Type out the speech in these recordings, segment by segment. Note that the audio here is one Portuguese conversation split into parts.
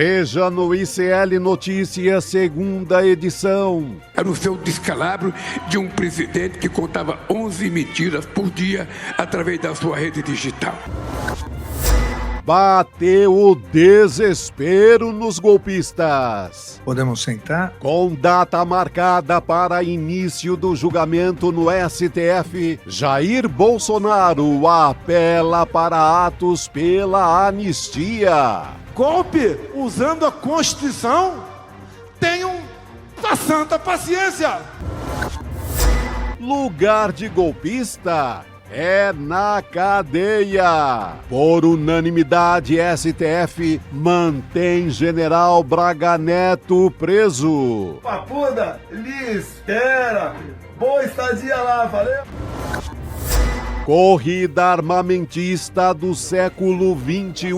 Veja no ICL Notícias, segunda edição. Anunciou o descalabro de um presidente que contava 11 mentiras por dia através da sua rede digital. Bateu o desespero nos golpistas. Podemos sentar? Com data marcada para início do julgamento no STF, Jair Bolsonaro apela para atos pela anistia. Golpe usando a Constituição? Tenham a santa paciência. Lugar de golpista é na cadeia. Por unanimidade, STF mantém General Braga Neto preso. Papuda, lhe espera. Boa estadia lá, valeu? Corrida armamentista do século XXI.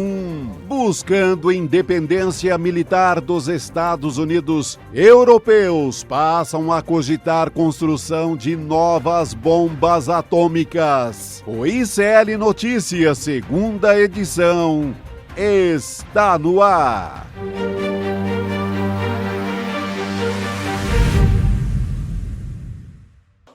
Buscando independência militar dos Estados Unidos, europeus passam a cogitar construção de novas bombas atômicas. O ICL Notícias, segunda edição, está no ar.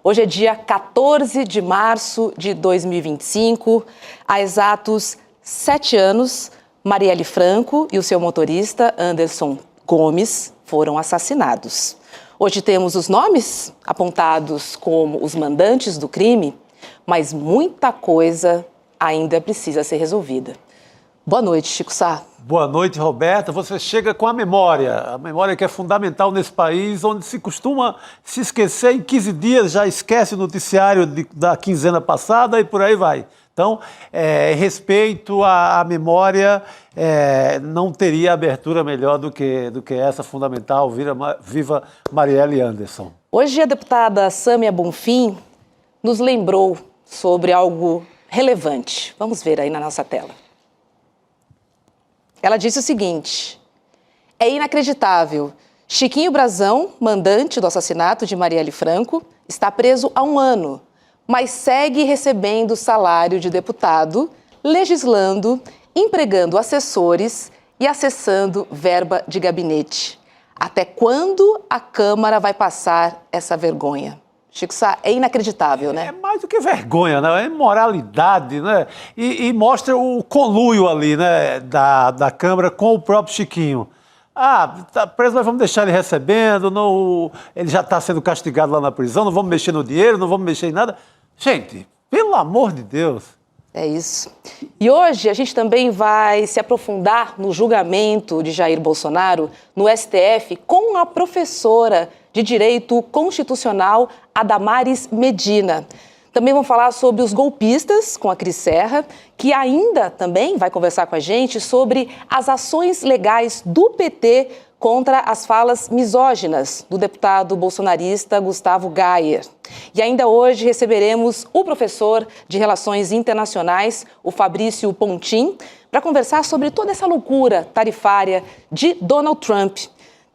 Hoje é dia 14 de março de 2025. Há exatos 7 anos, Marielle Franco e o seu motorista, Anderson Gomes, foram assassinados. Hoje temos os nomes apontados como os mandantes do crime, mas muita coisa ainda precisa ser resolvida. Boa noite, Chico Sá. Boa noite, Roberta. Você chega com a memória que é fundamental nesse país, onde se costuma se esquecer em 15 dias, já esquece o noticiário da quinzena passada e por aí vai. Então, respeito à memória, não teria abertura melhor do que essa fundamental. Viva Marielle Anderson. Hoje a deputada Sâmia Bonfim nos lembrou sobre algo relevante. Vamos ver aí na nossa tela. Ela disse o seguinte: é inacreditável. Chiquinho Brazão, mandante do assassinato de Marielle Franco, está preso há 1 ano, mas segue recebendo salário de deputado, legislando, empregando assessores e acessando verba de gabinete. Até quando a Câmara vai passar essa vergonha? Chico Sá, é inacreditável, né? É mais do que vergonha, né? É imoralidade, né? E mostra o conluio ali, né? Da Câmara com o próprio Chiquinho. Tá preso, mas vamos deixar ele recebendo, ele já está sendo castigado lá na prisão, não vamos mexer no dinheiro, não vamos mexer em nada. Gente, pelo amor de Deus. É isso. E hoje a gente também vai se aprofundar no julgamento de Jair Bolsonaro no STF com a professora de Direito Constitucional Adamares Medina. Também vamos falar sobre os golpistas com a Cris Serra, que ainda também vai conversar com a gente sobre as ações legais do PT contra as falas misóginas do deputado bolsonarista Gustavo Gayer. E ainda hoje receberemos o professor de Relações Internacionais, o Fabrício Pontin, para conversar sobre toda essa loucura tarifária de Donald Trump.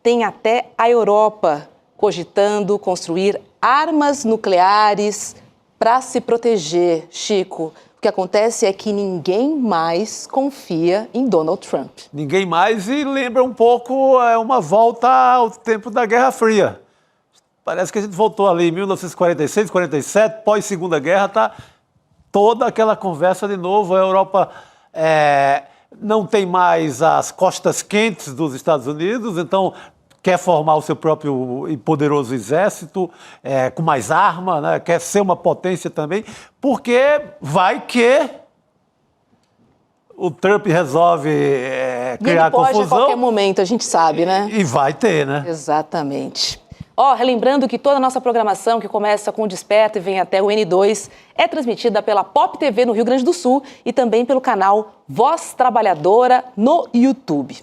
Tem até a Europa cogitando construir armas nucleares para se proteger. Chico, o que acontece é que ninguém mais confia em Donald Trump. Ninguém mais, e lembra um pouco uma volta ao tempo da Guerra Fria. Parece que a gente voltou ali em 1946, 47, pós-Segunda Guerra, tá toda aquela conversa de novo. A Europa não tem mais as costas quentes dos Estados Unidos, então quer formar o seu próprio e poderoso exército, com mais arma, né? Quer ser uma potência também, porque vai que o Trump resolve criar confusão. Pode a qualquer momento, a gente sabe, né? E vai ter, né? Exatamente. Relembrando que toda a nossa programação, que começa com o Desperta e vem até o N2, é transmitida pela Pop TV no Rio Grande do Sul e também pelo canal Voz Trabalhadora no YouTube.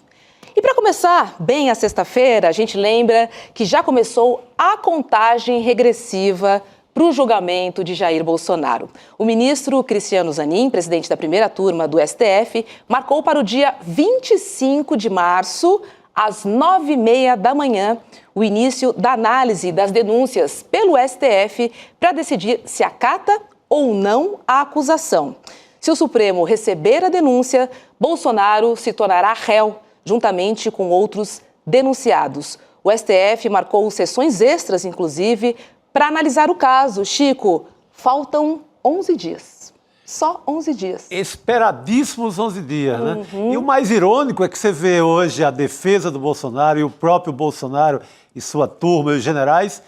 E para começar bem a sexta-feira, a gente lembra que já começou a contagem regressiva para o julgamento de Jair Bolsonaro. O ministro Cristiano Zanin, presidente da primeira turma do STF, marcou para o dia 25 de março, às 9h30 da manhã, o início da análise das denúncias pelo STF para decidir se acata ou não a acusação. Se o Supremo receber a denúncia, Bolsonaro se tornará réu, juntamente com outros denunciados. O STF marcou sessões extras, inclusive, para analisar o caso. Chico, faltam 11 dias. Só 11 dias. Esperadíssimos 11 dias, né? E o mais irônico é que você vê hoje a defesa do Bolsonaro e o próprio Bolsonaro e sua turma, os generais,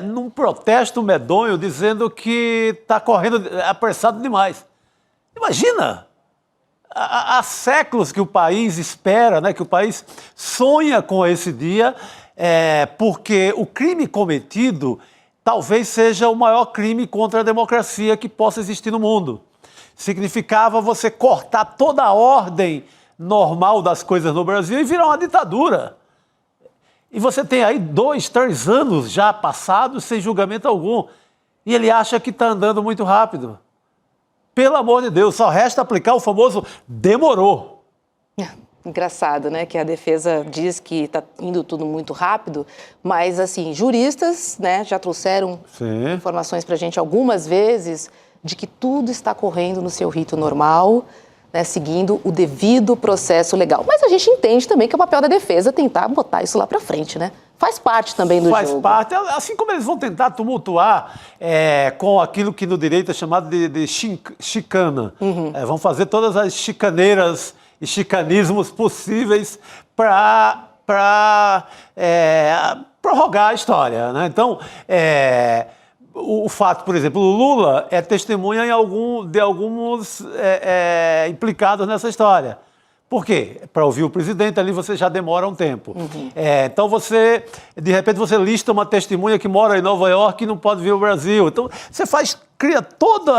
num protesto medonho, dizendo que está correndo apressado demais. Imagina! Há séculos que o país espera, né, que o país sonha com esse dia, porque o crime cometido talvez seja o maior crime contra a democracia que possa existir no mundo. Significava você cortar toda a ordem normal das coisas no Brasil e virar uma ditadura. E você tem aí 2, 3 anos já passados sem julgamento algum. E ele acha que está andando muito rápido. Pelo amor de Deus, só resta aplicar o famoso demorou. Engraçado, né, que a defesa diz que está indo tudo muito rápido, mas, assim, juristas, né, já trouxeram informações para a gente algumas vezes de que tudo está correndo no seu rito normal, né, seguindo o devido processo legal. Mas a gente entende também que é o papel da defesa tentar botar isso lá para frente, né? Faz parte também do jogo. Faz parte, assim como eles vão tentar tumultuar com aquilo que no direito é chamado de chicana. Vão fazer todas as chicaneiras e chicanismos possíveis para prorrogar a história, né? Então, o fato, por exemplo, o Lula é testemunha de alguns implicados nessa história. Por quê? Para ouvir o presidente, ali você já demora um tempo. Então, de repente, você lista uma testemunha que mora em Nova York e não pode vir ao Brasil. Então, você cria todo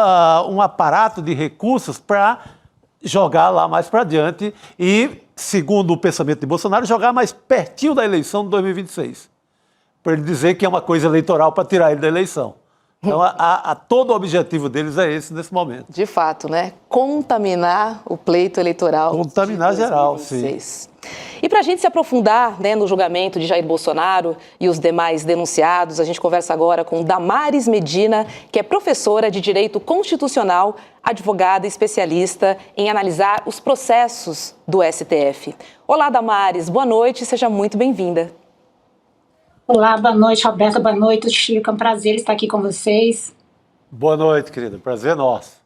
um aparato de recursos para jogar lá mais para adiante e, segundo o pensamento de Bolsonaro, jogar mais pertinho da eleição de 2026. Para ele dizer que é uma coisa eleitoral para tirar ele da eleição. Então, todo o objetivo deles é esse nesse momento. De fato, né? Contaminar o pleito eleitoral. Contaminar geral, sim. E para a gente se aprofundar, né, no julgamento de Jair Bolsonaro e os demais denunciados, a gente conversa agora com Damares Medina, que é professora de Direito Constitucional, advogada e especialista em analisar os processos do STF. Olá, Damares, boa noite, seja muito bem-vinda. Olá, boa noite, Roberta, boa noite, Chico, é um prazer estar aqui com vocês. Boa noite, querida, prazer é nosso.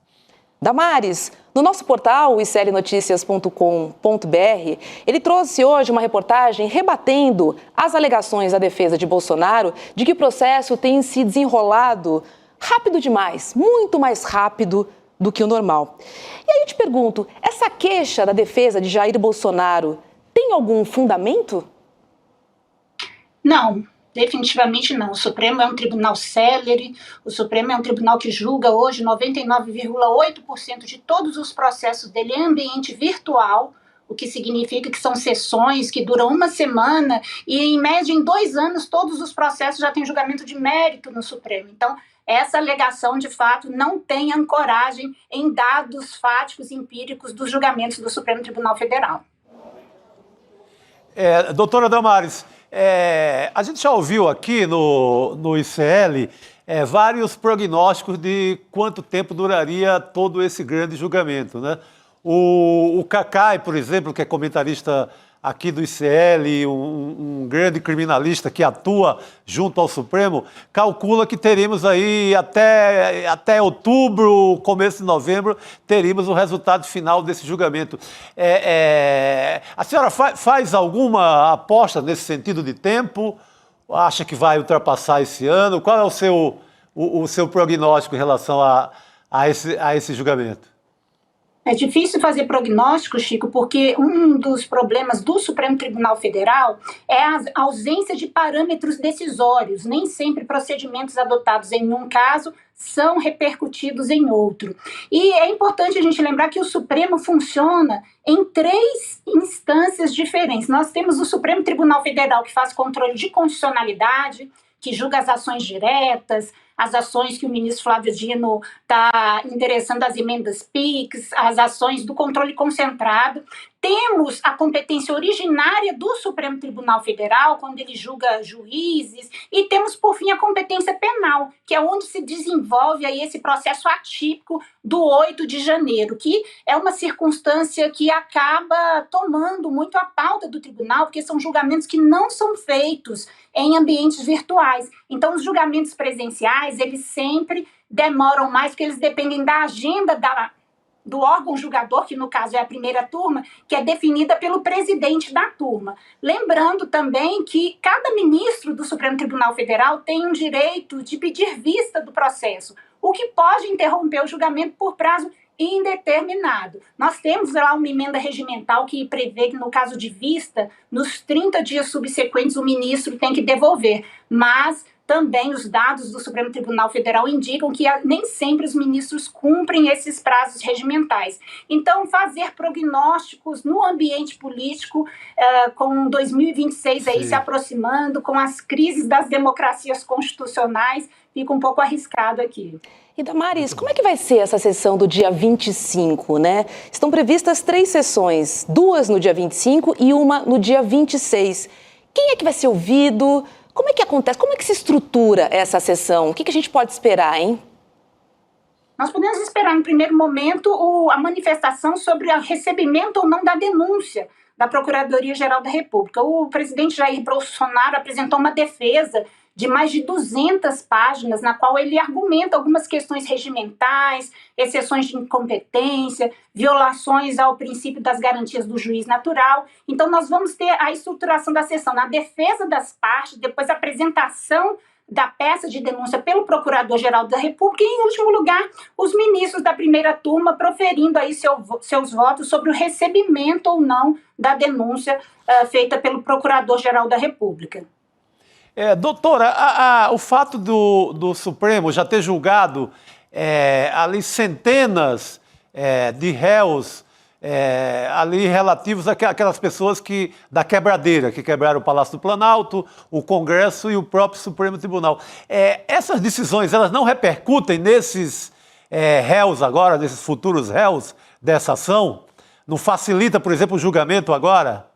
Damares, no nosso portal, iclnoticias.com.br, ele trouxe hoje uma reportagem rebatendo as alegações da defesa de Bolsonaro de que o processo tem se desenrolado rápido demais, muito mais rápido do que o normal. E aí eu te pergunto, essa queixa da defesa de Jair Bolsonaro tem algum fundamento? Não. Definitivamente não. O Supremo é um tribunal célere, o Supremo é um tribunal que julga hoje 99,8% de todos os processos dele em ambiente virtual, o que significa que são sessões que duram uma semana e, em média, em 2 anos, todos os processos já têm julgamento de mérito no Supremo. Então, essa alegação, de fato, não tem ancoragem em dados fáticos e empíricos dos julgamentos do Supremo Tribunal Federal. Doutora Damares, a gente já ouviu aqui no ICL vários prognósticos de quanto tempo duraria todo esse grande julgamento, né? O Cacai, por exemplo, que é comentarista aqui do ICL, um grande criminalista que atua junto ao Supremo, calcula que teríamos aí até outubro, começo de novembro, teríamos o resultado final desse julgamento. A senhora faz alguma aposta nesse sentido de tempo? Acha que vai ultrapassar esse ano? Qual é o seu prognóstico em relação a esse julgamento? É difícil fazer prognóstico, Chico, porque um dos problemas do Supremo Tribunal Federal é a ausência de parâmetros decisórios. Nem sempre procedimentos adotados em um caso são repercutidos em outro. E é importante a gente lembrar que o Supremo funciona em 3 instâncias diferentes. Nós temos o Supremo Tribunal Federal, que faz controle de constitucionalidade, que julga as ações diretas, as ações que o ministro Flávio Dino está endereçando as emendas PIX, as ações do controle concentrado. Temos a competência originária do Supremo Tribunal Federal, quando ele julga juízes, e temos, por fim, a competência penal, que é onde se desenvolve aí esse processo atípico do 8 de janeiro, que é uma circunstância que acaba tomando muito a pauta do tribunal, porque são julgamentos que não são feitos em ambientes virtuais. Então, os julgamentos presenciais, eles sempre demoram mais, porque eles dependem da agenda do órgão julgador, que no caso é a primeira turma, que é definida pelo presidente da turma. Lembrando também que cada ministro do Supremo Tribunal Federal tem um direito de pedir vista do processo, o que pode interromper o julgamento por prazo indeterminado. Nós temos lá uma emenda regimental que prevê que, no caso de vista, nos 30 dias subsequentes o ministro tem que devolver, mas também os dados do Supremo Tribunal Federal indicam que nem sempre os ministros cumprem esses prazos regimentais. Então, fazer prognósticos no ambiente político, com 2026 aí se aproximando, com as crises das democracias constitucionais, fica um pouco arriscado aqui. E Damares, como é que vai ser essa sessão do dia 25, né? Estão previstas 3 sessões, 2 no dia 25 e uma no dia 26. Quem é que vai ser ouvido? Como é que acontece? Como é que se estrutura essa sessão? O que a gente pode esperar, hein? Nós podemos esperar, no primeiro momento, a manifestação sobre o recebimento ou não da denúncia da Procuradoria-Geral da República. O presidente Jair Bolsonaro apresentou uma defesa de mais de 200 páginas, na qual ele argumenta algumas questões regimentais, exceções de incompetência, violações ao princípio das garantias do juiz natural. Então, nós vamos ter a estruturação da sessão na defesa das partes, depois a apresentação da peça de denúncia pelo Procurador-Geral da República e, em último lugar, os ministros da primeira turma proferindo aí seus votos sobre o recebimento ou não da denúncia feita pelo Procurador-Geral da República. Doutora, o fato do Supremo já ter julgado ali centenas de réus ali relativos àquelas pessoas da quebradeira, que quebraram o Palácio do Planalto, o Congresso e o próprio Supremo Tribunal. Essas decisões, elas não repercutem nesses réus agora, nesses futuros réus dessa ação? Não facilita, por exemplo, o julgamento agora?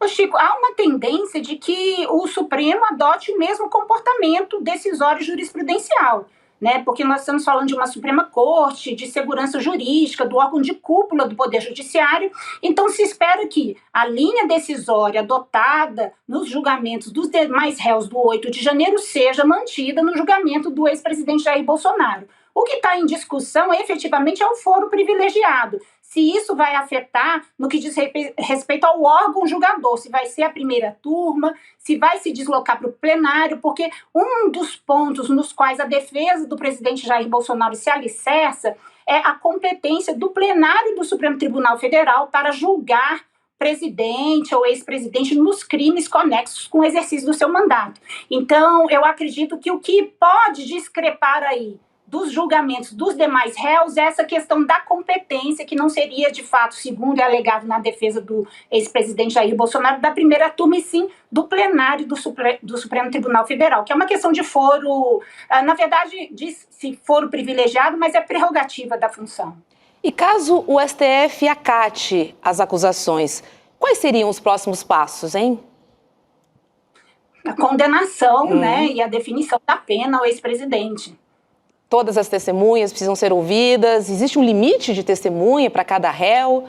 Ô Chico, há uma tendência de que o Supremo adote o mesmo comportamento decisório jurisprudencial, né? Porque nós estamos falando de uma Suprema Corte, de segurança jurídica, do órgão de cúpula do Poder Judiciário. Então, se espera que a linha decisória adotada nos julgamentos dos demais réus do 8 de janeiro seja mantida no julgamento do ex-presidente Jair Bolsonaro. O que está em discussão, efetivamente, é o foro privilegiado. Se isso vai afetar no que diz respeito ao órgão julgador, se vai ser a primeira turma, se vai se deslocar para o plenário, porque um dos pontos nos quais a defesa do presidente Jair Bolsonaro se alicerça é a competência do plenário do Supremo Tribunal Federal para julgar presidente ou ex-presidente nos crimes conexos com o exercício do seu mandato. Então, eu acredito que o que pode discrepar aí dos julgamentos dos demais réus, essa questão da competência, que não seria, de fato, segundo é alegado na defesa do ex-presidente Jair Bolsonaro, da primeira turma, e sim do plenário do Supremo Tribunal Federal, que é uma questão de foro, na verdade, diz-se foro privilegiado, mas é prerrogativa da função. E caso o STF acate as acusações, quais seriam os próximos passos, hein? A condenação, né, e a definição da pena ao ex-presidente. Todas as testemunhas precisam ser ouvidas? Existe um limite de testemunha para cada réu?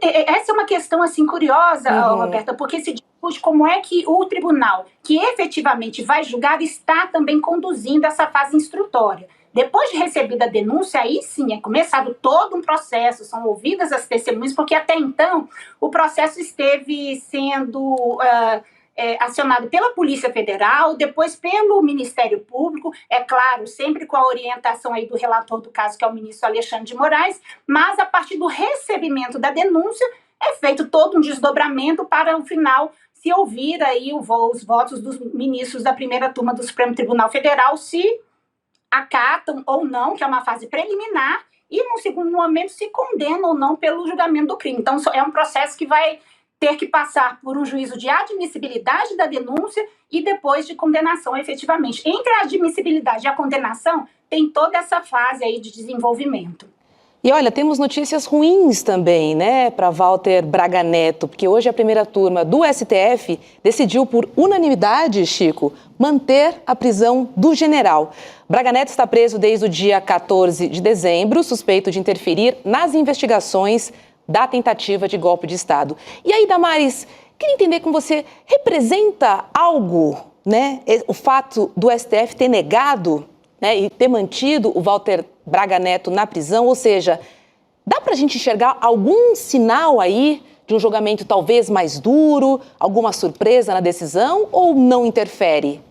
Essa é uma questão assim curiosa, Roberta, porque se discute como é que o tribunal, que efetivamente vai julgar, está também conduzindo essa fase instrutória. Depois de recebida a denúncia, aí sim é começado todo um processo, são ouvidas as testemunhas, porque até então o processo esteve sendo acionado pela Polícia Federal, depois pelo Ministério Público, é claro, sempre com a orientação aí do relator do caso, que é o ministro Alexandre de Moraes, mas a partir do recebimento da denúncia é feito todo um desdobramento para, no final, se ouvir aí os votos dos ministros da primeira turma do Supremo Tribunal Federal, se acatam ou não, que é uma fase preliminar, e, no segundo momento, se condenam ou não pelo julgamento do crime. Então, é um processo que vai ter que passar por um juízo de admissibilidade da denúncia e depois de condenação, efetivamente. Entre a admissibilidade e a condenação, tem toda essa fase aí de desenvolvimento. E olha, temos notícias ruins também, né, para Walter Braga Neto, porque hoje a primeira turma do STF decidiu por unanimidade, Chico, manter a prisão do general. Braga Neto está preso desde o dia 14 de dezembro, suspeito de interferir nas investigações da tentativa de golpe de Estado. E aí, Damares, queria entender com você, representa algo, né, o fato do STF ter negado, né, e ter mantido o Walter Braga Neto na prisão? Ou seja, dá para a gente enxergar algum sinal aí de um julgamento talvez mais duro, alguma surpresa na decisão, ou não interfere?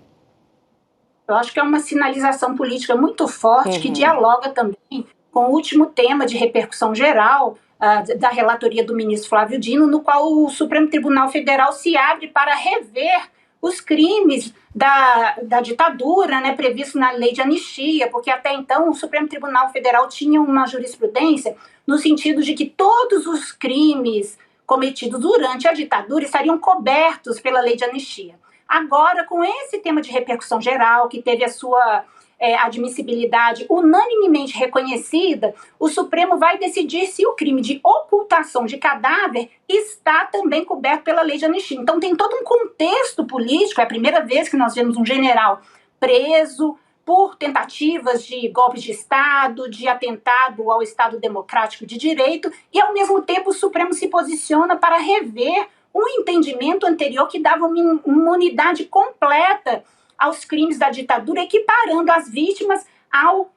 Eu acho que é uma sinalização política muito forte que dialoga também com o último tema de repercussão geral da relatoria do ministro Flávio Dino, no qual o Supremo Tribunal Federal se abre para rever os crimes da ditadura, né, previsto na lei de anistia, porque até então o Supremo Tribunal Federal tinha uma jurisprudência no sentido de que todos os crimes cometidos durante a ditadura estariam cobertos pela lei de anistia. Agora, com esse tema de repercussão geral, que teve a sua admissibilidade unanimemente reconhecida, o Supremo vai decidir se o crime de ocultação de cadáver está também coberto pela lei de anistia. Então tem todo um contexto político, é a primeira vez que nós vemos um general preso por tentativas de golpe de Estado, de atentado ao Estado Democrático de Direito, e ao mesmo tempo o Supremo se posiciona para rever um entendimento anterior que dava uma imunidade completa aos crimes da ditadura, equiparando as vítimas ao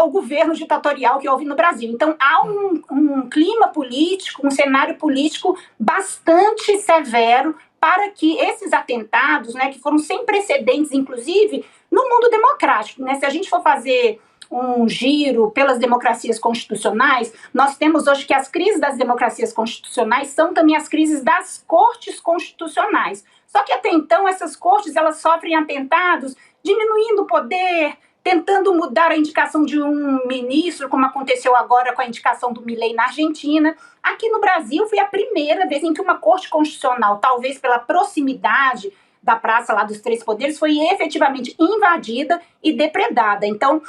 governo ditatorial que houve no Brasil. Então, há um clima político, um cenário político bastante severo para que esses atentados, né, que foram sem precedentes, inclusive, no mundo democrático, né? Se a gente for fazer um giro pelas democracias constitucionais, nós temos hoje que as crises das democracias constitucionais são também as crises das cortes constitucionais. Só que até então essas cortes elas sofrem atentados, diminuindo o poder, tentando mudar a indicação de um ministro, como aconteceu agora com a indicação do Milei na Argentina. Aqui no Brasil foi a primeira vez em que uma corte constitucional, talvez pela proximidade da Praça lá dos Três Poderes, foi efetivamente invadida e depredada. Então,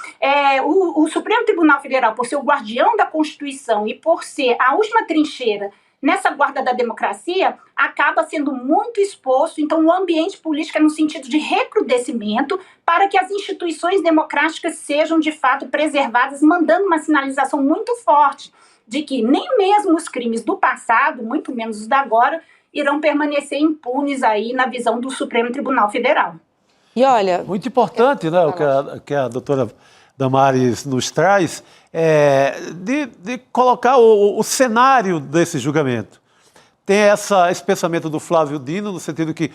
o Supremo Tribunal Federal, por ser o guardião da Constituição e por ser a última trincheira nessa guarda da democracia, acaba sendo muito exposto. Então, o ambiente político é no sentido de recrudescimento para que as instituições democráticas sejam, de fato, preservadas, mandando uma sinalização muito forte de que nem mesmo os crimes do passado, muito menos os da agora, irão permanecer impunes aí na visão do Supremo Tribunal Federal. E olha... Muito importante, né, o que a doutora Damares nos traz, de colocar o cenário desse julgamento. Tem esse pensamento do Flávio Dino, no sentido que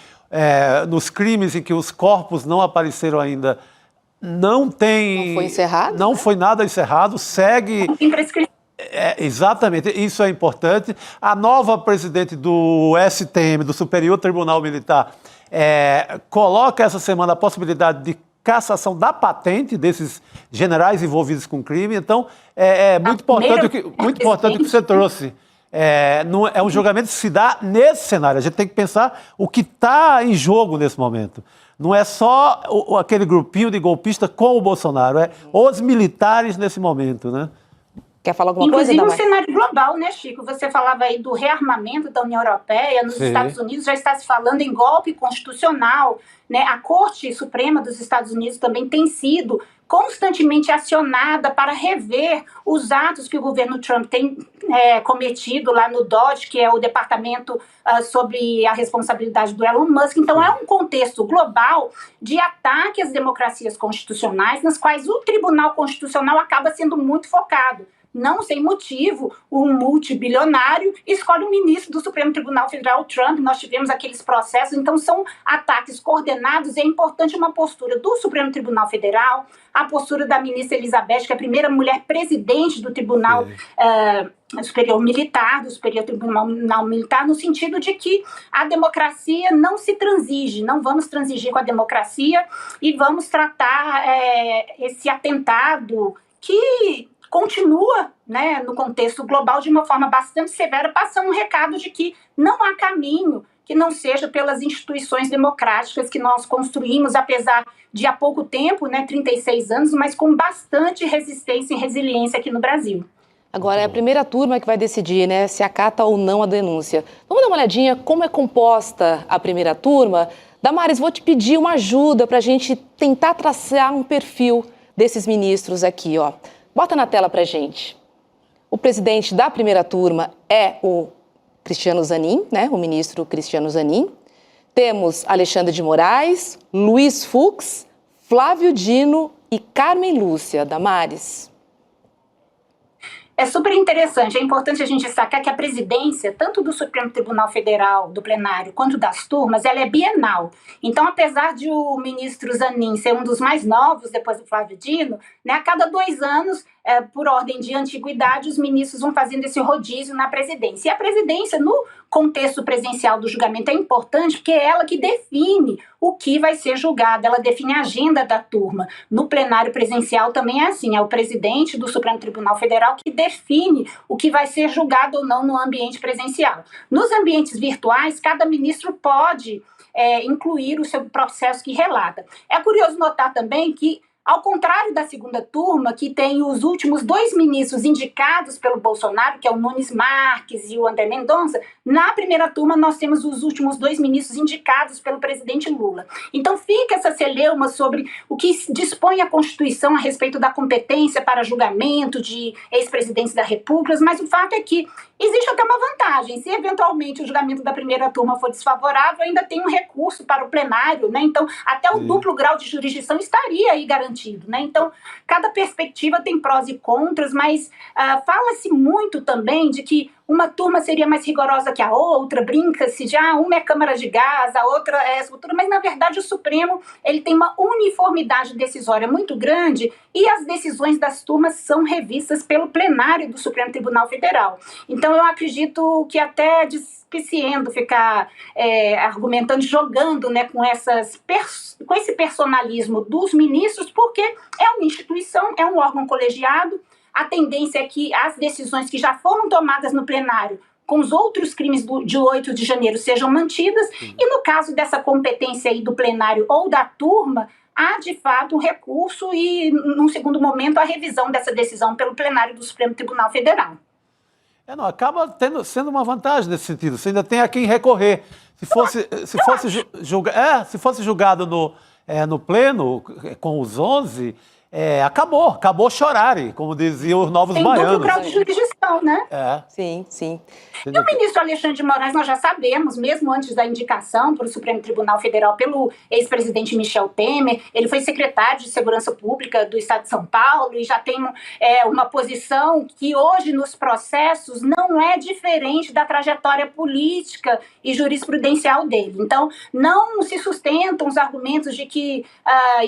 nos crimes em que os corpos não apareceram ainda, não foi encerrado? Não, né? Foi nada encerrado, segue... Não tem prescrição. Exatamente, isso é importante. A nova presidente do STM, do Superior Tribunal Militar, coloca essa semana a possibilidade de cassação da patente desses generais envolvidos com crime. Então, muito importante o que você trouxe. É um julgamento que se dá nesse cenário. A gente tem que pensar o que está em jogo nesse momento. Não é só aquele grupinho de golpistas com o Bolsonaro, os militares nesse momento, né? Quer falar alguma coisa, Inclusive, um cenário global, né, Chico? Você falava aí do rearmamento da União Europeia. Nos Estados Unidos já está se falando em golpe constitucional, né? A Corte Suprema dos Estados Unidos também tem sido constantemente acionada para rever os atos que o governo Trump tem cometido lá no DOJ, que é o departamento sobre a responsabilidade do Elon Musk. Então, é um contexto global de ataque às democracias constitucionais, nas quais o Tribunal Constitucional acaba sendo muito focado. Não sem motivo, um multibilionário escolhe o ministro do Supremo Tribunal Federal, Trump. Nós tivemos aqueles processos, então são ataques coordenados, e é importante uma postura do Supremo Tribunal Federal, a postura da ministra Elizabeth, que é a primeira mulher presidente do Tribunal Superior Militar, do Superior Tribunal Militar, no sentido de que a democracia não se transige, não vamos transigir com a democracia e vamos tratar esse atentado que continua, né, no contexto global de uma forma bastante severa, passando um recado de que não há caminho que não seja pelas instituições democráticas que nós construímos, apesar de há pouco tempo, né, 36 anos, mas com bastante resistência e resiliência aqui no Brasil. Agora é a primeira turma que vai decidir, né, se acata ou não a denúncia. Vamos dar uma olhadinha como é composta a primeira turma? Damares, vou te pedir uma ajuda para a gente tentar traçar um perfil desses ministros aqui, ó. Bota na tela para a gente. O presidente da primeira turma é o Cristiano Zanin, né, o ministro Cristiano Zanin. Temos Alexandre de Moraes, Luiz Fux, Flávio Dino e Carmen Lúcia. Damares. É super interessante, é importante a gente destacar que a presidência, tanto do Supremo Tribunal Federal, do plenário, quanto das turmas, ela é bienal. Então, apesar de o ministro Zanin ser um dos mais novos, depois do Flávio Dino, né, a cada 2 anos, por ordem de antiguidade, os ministros vão fazendo esse rodízio na presidência. E a presidência, no contexto presencial do julgamento, é importante porque é ela que define o que vai ser julgado, ela define a agenda da turma. No plenário presencial também é assim, é o presidente do Supremo Tribunal Federal que define o que vai ser julgado ou não no ambiente presencial. Nos ambientes virtuais, cada ministro pode incluir o seu processo que relata. É curioso notar também que, ao contrário da segunda turma, que tem os últimos 2 ministros indicados pelo Bolsonaro, que é o Nunes Marques e o André Mendonça, na primeira turma nós temos os últimos 2 ministros indicados pelo presidente Lula. Então fica essa celeuma sobre o que dispõe a Constituição a respeito da competência para julgamento de ex-presidentes da República, mas o fato é que existe até uma vantagem. Se eventualmente o julgamento da primeira turma for desfavorável, ainda tem um recurso para o plenário, né? Então até o duplo grau de jurisdição estaria aí garantido, né? Então cada perspectiva tem prós e contras, mas fala-se muito também de que uma turma seria mais rigorosa que a outra, brinca-se de uma é Câmara de Gás, a outra é essa outra, mas na verdade o Supremo ele tem uma uniformidade decisória muito grande e as decisões das turmas são revistas pelo plenário do Supremo Tribunal Federal. Então eu acredito que até despiciando ficar argumentando, jogando, né, com esse personalismo dos ministros, porque é uma instituição, é um órgão colegiado. A tendência é que as decisões que já foram tomadas no plenário com os outros crimes de 8 de janeiro sejam mantidas. E no caso dessa competência aí do plenário ou da turma, há de fato um recurso e, num segundo momento, a revisão dessa decisão pelo plenário do Supremo Tribunal Federal. Não, acaba sendo uma vantagem nesse sentido. Você ainda tem a quem recorrer. Se fosse julgado no pleno, com os 11... acabou chorare, como diziam os novos baianos. Tem duplo grau de jurisdição, né? Sim, sim. E o ministro Alexandre de Moraes, nós já sabemos, mesmo antes da indicação para o Supremo Tribunal Federal pelo ex-presidente Michel Temer, ele foi secretário de Segurança Pública do Estado de São Paulo e já tem uma posição que hoje nos processos não é diferente da trajetória política e jurisprudencial dele. Então, não se sustentam os argumentos de que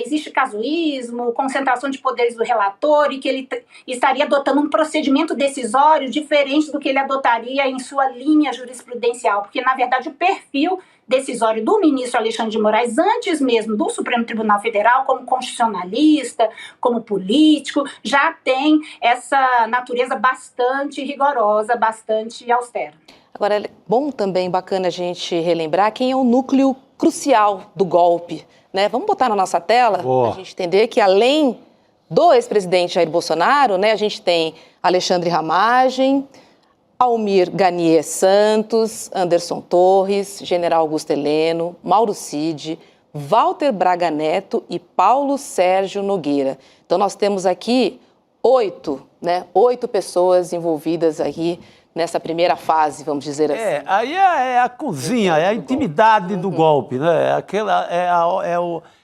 existe casuísmo, concentração de poderes do relator e que ele estaria adotando um procedimento decisório diferente do que ele adotaria em sua linha jurisprudencial, porque, na verdade, o perfil decisório do ministro Alexandre de Moraes, antes mesmo do Supremo Tribunal Federal, como constitucionalista, como político, já tem essa natureza bastante rigorosa, bastante austera. Agora, é bom também, bacana a gente relembrar quem é o núcleo crucial do golpe, né? Vamos botar na nossa tela para a gente entender que, além do ex-presidente Jair Bolsonaro, né, a gente tem Alexandre Ramagem, Almir Ganier Santos, Anderson Torres, General Augusto Heleno, Mauro Cid, Walter Braga Neto e Paulo Sérgio Nogueira. Então, nós temos aqui 8 pessoas envolvidas aí nessa primeira fase, vamos dizer assim. Aí é a cozinha, é a intimidade do golpe, né?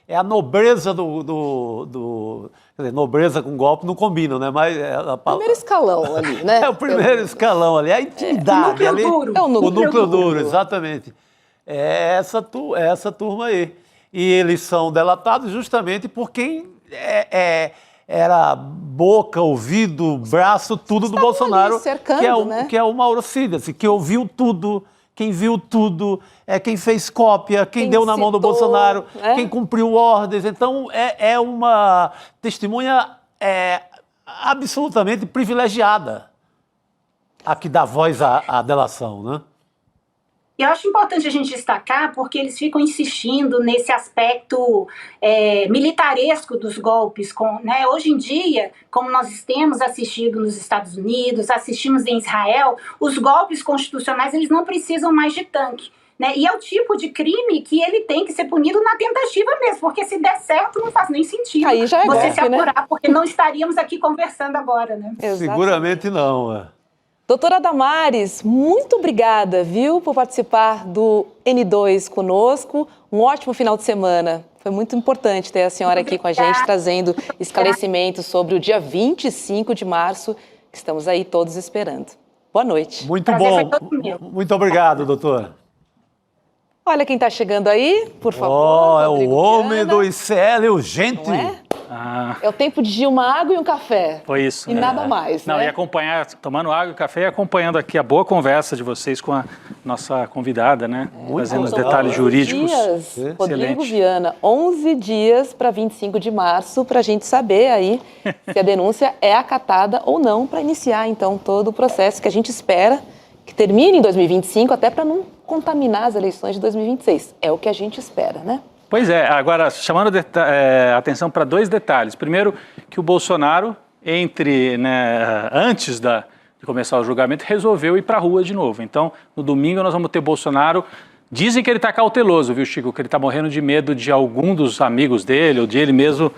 É a nobreza quer dizer, nobreza com golpe não combinam, né? Mas primeiro escalão ali, né? É o primeiro escalão ali, a intimidade. O núcleo duro. O núcleo duro, exatamente. É essa turma aí. E eles são delatados justamente por quem era boca, ouvido, braço, tudo do Bolsonaro, cercando, que é o Mauro Cid, assim, que ouviu tudo, quem viu tudo, quem fez cópia, quem deu na mão do Bolsonaro, quem cumpriu ordens. Então, é uma testemunha absolutamente privilegiada a que dá voz à delação, né? Eu acho importante a gente destacar porque eles ficam insistindo nesse aspecto militaresco dos golpes. Né? Hoje em dia, como nós temos assistido nos Estados Unidos, assistimos em Israel, os golpes constitucionais eles não precisam mais de tanque. Né? E é o tipo de crime que ele tem que ser punido na tentativa mesmo, porque se der certo não faz nem sentido Aí já é você golpe, se apurar, né? porque não estaríamos aqui conversando agora. Né? Seguramente não. Doutora Damares, muito obrigada, viu, por participar do N2 conosco. Um ótimo final de semana. Foi muito importante ter a senhora aqui com a gente, trazendo esclarecimentos sobre o dia 25 de março, que estamos aí todos esperando. Boa noite. Muito bom. Muito obrigado, doutora. Olha quem está chegando aí, por favor. É o homem do ICL urgente. Não é? É o tempo de uma água e um café. Foi isso. E nada mais, Não, né? e acompanhar, tomando água e café e acompanhando aqui a boa conversa de vocês com a nossa convidada, né? Trazendo os detalhes jurídicos. Rodrigo Viana, 11 dias para 25 de março, para a gente saber aí se a denúncia é acatada ou não, para iniciar, então, todo o processo que a gente espera que termine em 2025, até para não contaminar as eleições de 2026. É o que a gente espera, né? Pois é, agora chamando atenção para dois detalhes. Primeiro, que o Bolsonaro, antes de começar o julgamento, resolveu ir para a rua de novo. Então, no domingo nós vamos ter Bolsonaro. Dizem que ele está cauteloso, viu, Chico? Que ele está morrendo de medo de algum dos amigos dele ou de ele mesmo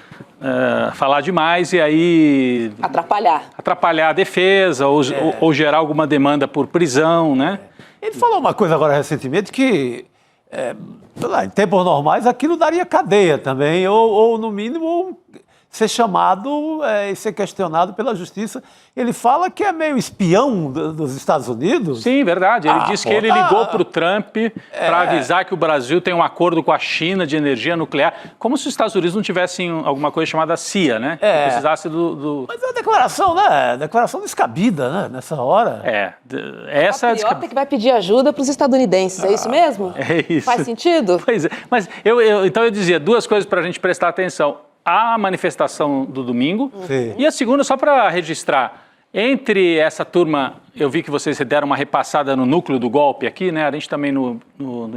falar demais e aí... Atrapalhar a defesa ou gerar alguma demanda por prisão, né? Ele falou uma coisa agora recentemente que... em tempos normais, aquilo daria cadeia também, ou no mínimo ser chamado e ser questionado pela justiça. Ele fala que é meio espião dos Estados Unidos. Sim, verdade. Ele disse que ele ligou para o Trump para avisar que o Brasil tem um acordo com a China de energia nuclear, como se os Estados Unidos não tivessem alguma coisa chamada CIA, né? Que precisasse do... Mas é uma declaração, né? Declaração descabida, né? Nessa hora. Essa é a que vai pedir ajuda para os estadunidenses, é isso mesmo? É isso. Faz sentido? Pois é. Mas então eu dizia duas coisas para a gente prestar atenção. A manifestação do domingo. Sim. E a segunda, só para registrar, entre essa turma, eu vi que vocês deram uma repassada no núcleo do golpe aqui, né? A gente também no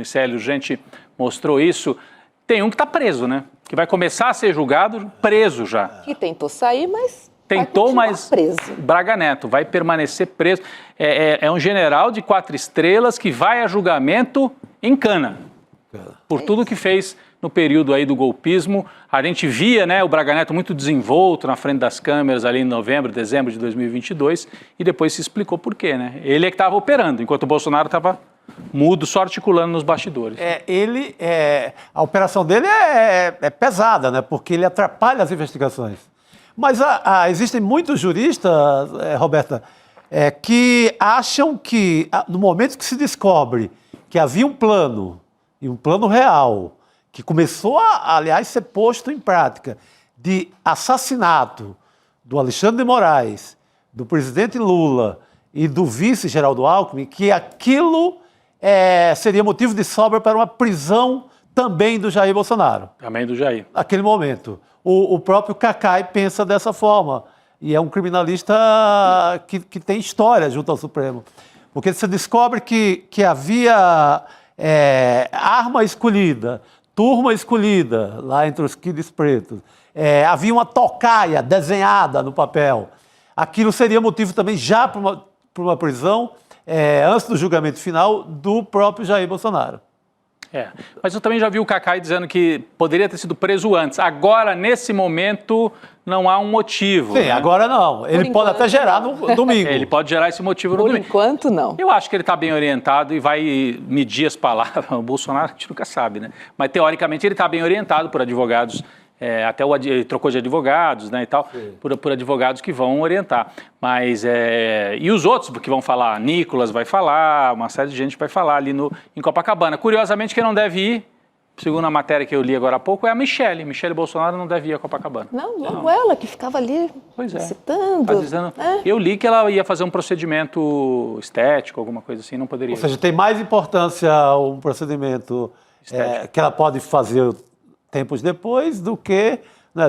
ICL Urgente mostrou isso. Tem um que está preso, né? Que vai começar a ser julgado preso já. Que tentou sair, mas tentou, mas preso. Braga Neto vai permanecer preso. É um general de 4 estrelas que vai a julgamento em cana. Por tudo que fez no período aí do golpismo. A gente via, né, o Braga Neto muito desenvolto na frente das câmeras ali em novembro, dezembro de 2022 e depois se explicou por quê, né? Ele é que estava operando, enquanto o Bolsonaro estava mudo, só articulando nos bastidores. A operação dele é pesada, né? Porque ele atrapalha as investigações. Mas existem muitos juristas, Roberta, que acham que no momento que se descobre que havia um plano, e um plano real, que começou aliás, ser posto em prática, de assassinato do Alexandre de Moraes, do presidente Lula e do vice Geraldo Alckmin, que aquilo seria motivo de sobra para uma prisão também do Jair Bolsonaro. Também do Jair. Naquele momento. O próprio Cacai pensa dessa forma, e é um criminalista que tem história junto ao Supremo. Porque você descobre que havia... arma escolhida, turma escolhida, lá entre os quilos pretos. Havia uma tocaia desenhada no papel. Aquilo seria motivo também já para uma prisão, antes do julgamento final, do próprio Jair Bolsonaro. Mas eu também já vi o Cacai dizendo que poderia ter sido preso antes. Agora, nesse momento, não há um motivo. Sim, né? agora não. Ele pode até gerar no domingo. Ele pode gerar esse motivo no domingo. Por enquanto, não. Eu acho que ele está bem orientado e vai medir as palavras. O Bolsonaro a gente nunca sabe, né? Mas, teoricamente, ele está bem orientado por advogados. Até ele trocou de advogados, né, e tal, por advogados que vão orientar. Mas, e os outros que vão falar? Nicolas vai falar, uma série de gente vai falar ali em Copacabana. Curiosamente, quem não deve ir, segundo a matéria que eu li agora há pouco, é a Michele. Michele Bolsonaro não deve ir a Copacabana. Não, ela que ficava ali citando. Eu li que ela ia fazer um procedimento estético, alguma coisa assim, não poderia. Ou seja, tem mais importância um procedimento que ela pode fazer tempos depois do que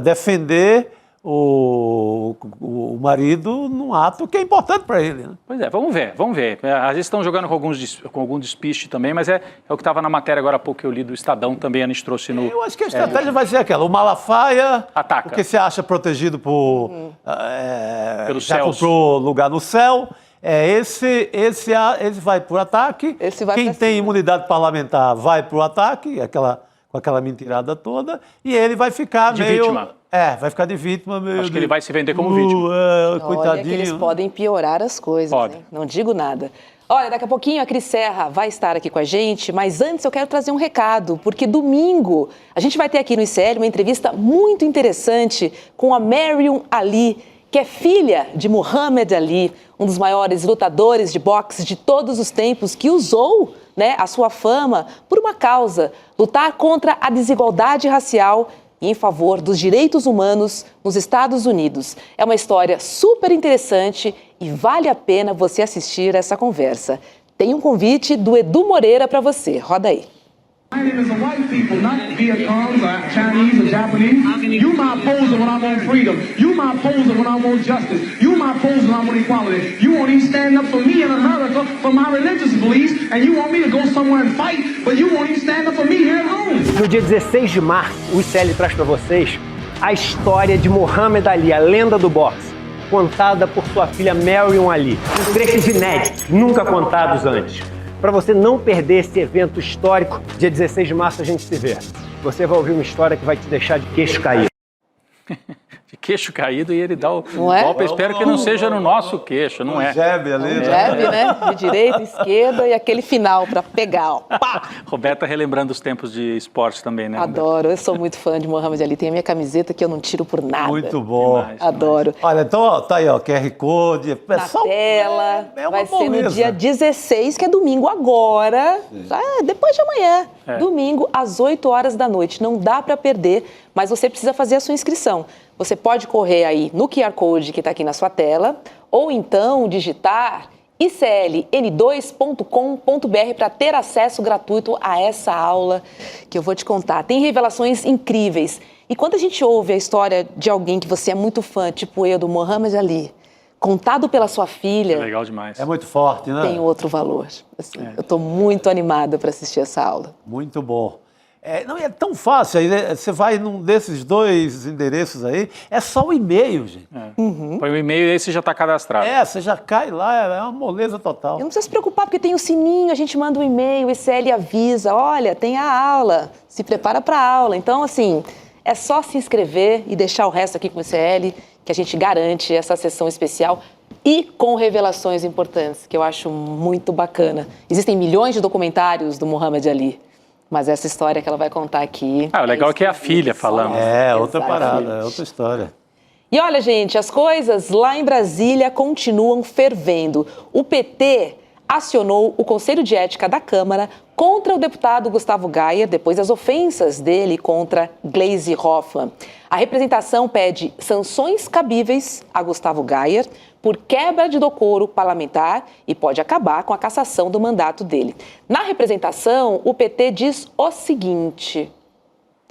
defender o marido num ato que é importante para ele. Né? Pois é, vamos ver. Às vezes estão jogando com algum despiste também, mas é o que estava na matéria agora há pouco que eu li do Estadão, também a gente trouxe no... Eu acho que a estratégia vai ser aquela, o Malafaia, ataca. Porque se acha protegido pelos já céus. comprou lugar no céu, esse vai para o ataque, quem tem imunidade parlamentar vai para o ataque, com aquela mentirada toda, e ele vai ficar de meio... vítima. Vai ficar de vítima mesmo. Acho que ele vai se vender como vítima. Coitadinho. Olha que eles podem piorar as coisas, hein? Não digo nada. Olha, daqui a pouquinho a Cris Serra vai estar aqui com a gente, mas antes eu quero trazer um recado, porque domingo a gente vai ter aqui no ICL uma entrevista muito interessante com a Marion Ali, que é filha de Muhammad Ali, um dos maiores lutadores de boxe de todos os tempos, que usou, né, a sua fama por uma causa, lutar contra a desigualdade racial e em favor dos direitos humanos nos Estados Unidos. É uma história super interessante e vale a pena você assistir essa conversa. Tem um convite do Edu Moreira para você. Roda aí. My name is white people, not Vietnamese or Chinese or Japanese. You my opposer when I want freedom. You my opposer when I want justice. You my opposer when I want equality. You won't even stand up for me in America for my religious beliefs, and you want me to go somewhere and fight, but you won't even stand up for me here at home. No dia 16 de março, o ICL traz para vocês a história de Muhammad Ali, a lenda do boxe, contada por sua filha Marion Ali. Trechos inéditos, nunca contados antes. Para você não perder esse evento histórico, dia 16 de março a gente se vê. Você vai ouvir uma história que vai te deixar de queixo caído. De queixo caído, e ele dá o golpe. Espero que não seja no nosso queixo, não é? Jebe ali. Jebe, né? De direita, esquerda e aquele final para pegar, ó. Pá! Roberta relembrando os tempos de esporte também, né? Adoro, eu sou muito fã de Muhammad Ali. Tem a minha camiseta que eu não tiro por nada. Muito bom. Demais. Adoro. Olha, então ó, tá aí, ó, QR Code. Na tela, vai ser no dia 16, que é domingo agora, depois de amanhã. Domingo, às 8 horas da noite. Não dá para perder, mas você precisa fazer a sua inscrição. Você pode correr aí no QR Code que está aqui na sua tela, ou então digitar icln2.com.br para ter acesso gratuito a essa aula que eu vou te contar. Tem revelações incríveis. E quando a gente ouve a história de alguém que você é muito fã, tipo eu, do Muhammad Ali, contado pela sua filha... É legal demais. É muito forte, né? Tem outro valor. Assim, eu estou muito animada para assistir essa aula. Muito bom. Não é tão fácil, aí, né? Você vai num desses dois endereços aí, é só o e-mail, gente. Põe o e-mail e aí você já está cadastrado. Você já cai lá, é uma moleza total. Eu não precisa se preocupar, porque tem o sininho, a gente manda um e-mail, o ICL avisa, olha, tem a aula, se prepara para a aula. Então, assim, é só se inscrever e deixar o resto aqui com o ICL, que a gente garante essa sessão especial e com revelações importantes, que eu acho muito bacana. Existem milhões de documentários do Muhammad Ali, mas essa história que ela vai contar aqui... O legal é que é a filha falando. Outra parada, é outra história. E olha, gente, as coisas lá em Brasília continuam fervendo. O PT acionou o Conselho de Ética da Câmara contra o deputado Gustavo Gayer, depois das ofensas dele contra Gleisi Hoffmann. A representação pede sanções cabíveis a Gustavo Gayer por quebra de decoro parlamentar e pode acabar com a cassação do mandato dele. Na representação, o PT diz o seguinte,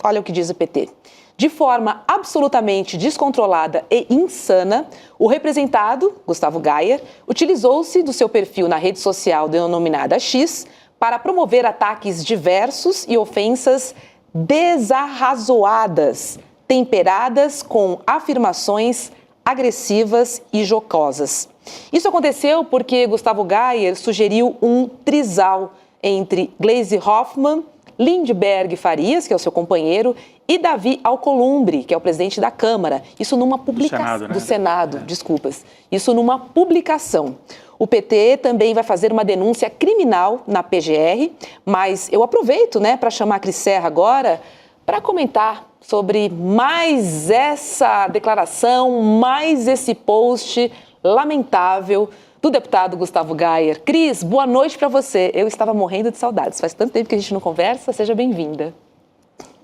olha o que diz o PT. De forma absolutamente descontrolada e insana, o representado, Gustavo Gayer, utilizou-se do seu perfil na rede social denominada X para promover ataques diversos e ofensas desarrazoadas, temperadas com afirmações agressivas e jocosas. Isso aconteceu porque Gustavo Gayer sugeriu um trisal entre Gleisi Hoffmann, Lindbergh Farias, que é o seu companheiro, e Davi Alcolumbre, que é o presidente da Câmara. Isso numa publicação... Do Senado, desculpas. Isso numa publicação. O PT também vai fazer uma denúncia criminal na PGR, mas eu aproveito, para chamar a Cris Serra agora para comentar sobre mais essa declaração, mais esse post lamentável do deputado Gustavo Gayer. Cris, boa noite para você. Eu estava morrendo de saudades. Faz tanto tempo que a gente não conversa. Seja bem-vinda.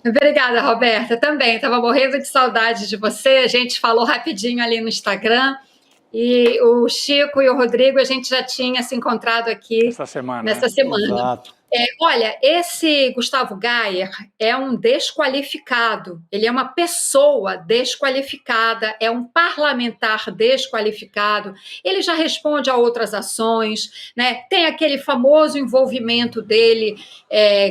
Obrigada, Roberta. Também estava morrendo de saudade de você. A gente falou rapidinho ali no Instagram. E o Chico e o Rodrigo, a gente já tinha se encontrado aqui nessa semana. Exato. Olha, esse Gustavo Gayer é um desqualificado, ele é uma pessoa desqualificada, é um parlamentar desqualificado, ele já responde a outras ações, né? Tem aquele famoso envolvimento dele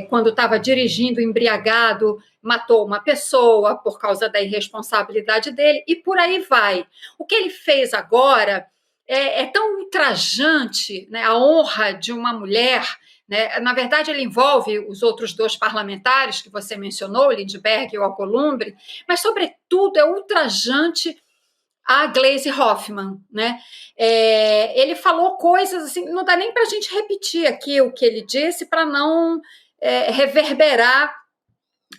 quando estava dirigindo embriagado, matou uma pessoa por causa da irresponsabilidade dele, e por aí vai. O que ele fez agora é tão ultrajante, né? A honra de uma mulher, né? Na verdade, ele envolve os outros 2 parlamentares que você mencionou, o Lindbergh e o Alcolumbre, mas, sobretudo, é ultrajante a Gleisi Hoffmann, né? Ele falou coisas assim, não dá nem para a gente repetir aqui o que ele disse para não reverberar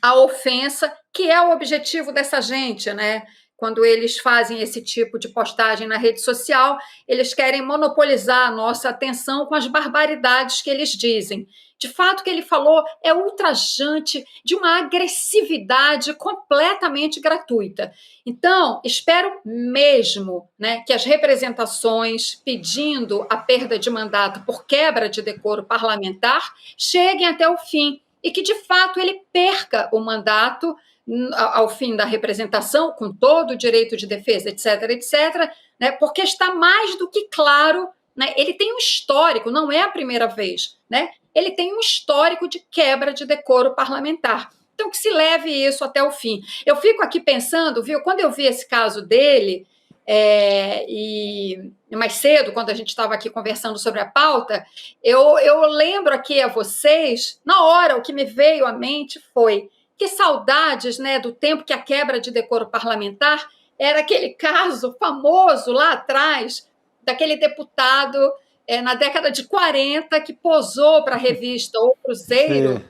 a ofensa, que é o objetivo dessa gente, né? Quando eles fazem esse tipo de postagem na rede social, eles querem monopolizar a nossa atenção com as barbaridades que eles dizem. De fato, o que ele falou é ultrajante, de uma agressividade completamente gratuita. Então, espero mesmo, né, que as representações pedindo a perda de mandato por quebra de decoro parlamentar cheguem até o fim e que, de fato, ele perca o mandato ao fim da representação, com todo o direito de defesa, etc., né, porque está mais do que claro, né, ele tem um histórico, não é a primeira vez, né, ele tem um histórico de quebra de decoro parlamentar. Então, que se leve isso até o fim. Eu fico aqui pensando, viu, quando eu vi esse caso dele, e mais cedo, quando a gente estava aqui conversando sobre a pauta, eu lembro aqui a vocês, na hora, o que me veio à mente foi que saudades, né, do tempo que a quebra de decoro parlamentar era aquele caso famoso lá atrás, daquele deputado na década de 40 que posou para a revista O Cruzeiro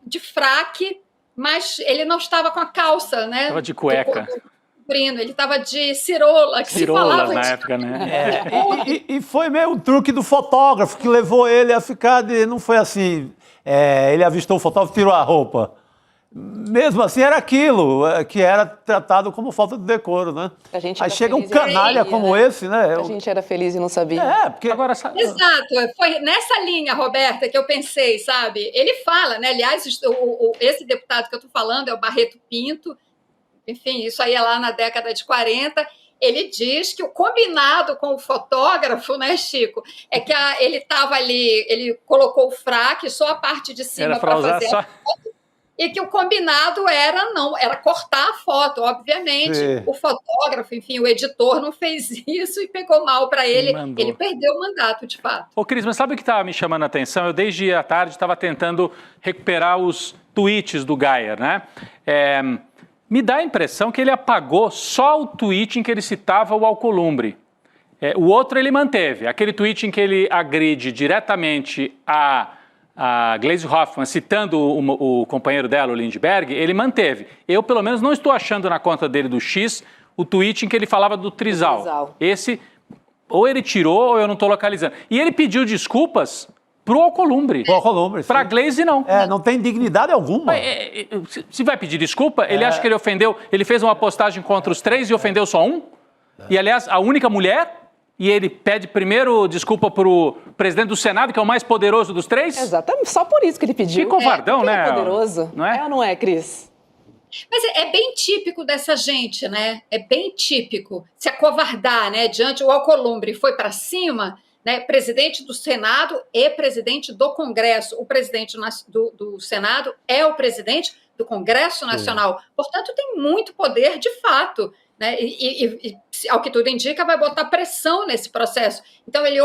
de fraque, mas ele não estava com a calça, né? Estava de cueca. Ele estava de cirola, que Cirolas se falava na de... época, né? E foi meio o truque do fotógrafo que levou ele a ficar não foi assim, ele avistou o fotógrafo, tirou a roupa. Mesmo assim, era aquilo que era tratado como falta de decoro, né? Aí chega um canalha como esse, né? A gente era feliz e não sabia. Porque... Agora, Exato, foi nessa linha, Roberta, que eu pensei, sabe? Ele fala, né? Aliás, esse deputado que eu estou falando é o Barreto Pinto, enfim, isso aí é lá na década de 40. Ele diz que o combinado com o fotógrafo, né, Chico, é que ele estava ali, ele colocou o fraque, só a parte de cima para fazer a foto, e que o combinado era cortar a foto, obviamente. Sim. O fotógrafo, enfim, o editor não fez isso e pegou mal para ele. Ele perdeu o mandato, de fato. Ô, Cris, mas sabe o que estava me chamando a atenção? Eu, desde a tarde, estava tentando recuperar os tweets do Gayer, né? Me dá a impressão que ele apagou só o tweet em que ele citava o Alcolumbre. O outro ele manteve. Aquele tweet em que ele agride diretamente a Gleisi Hoffmann, citando o companheiro dela, o Lindbergh, ele manteve. Eu, pelo menos, não estou achando na conta dele do X o tweet em que ele falava do Trizal. Esse, ou ele tirou, ou eu não estou localizando. E ele pediu desculpas pro Alcolumbre. Para a Gleisi, não. Não tem dignidade alguma. Se vai pedir desculpa, ele acha que ele ofendeu, ele fez uma postagem contra os 3 e ofendeu só um? E, aliás, a única mulher... E ele pede primeiro desculpa para o presidente do Senado, que é o mais poderoso dos 3? Exatamente, só por isso que ele pediu. Que covardão, né? Ele é poderoso. Não é? Ou não é, Cris? Mas é bem típico dessa gente, né? É bem típico se acovardar, né? Diante o Alcolumbre foi para cima, né? Presidente do Senado e presidente do Congresso. O presidente do Senado é o presidente do Congresso Nacional. Portanto, tem muito poder de fato. Né? E, ao que tudo indica, vai botar pressão nesse processo. Então ele,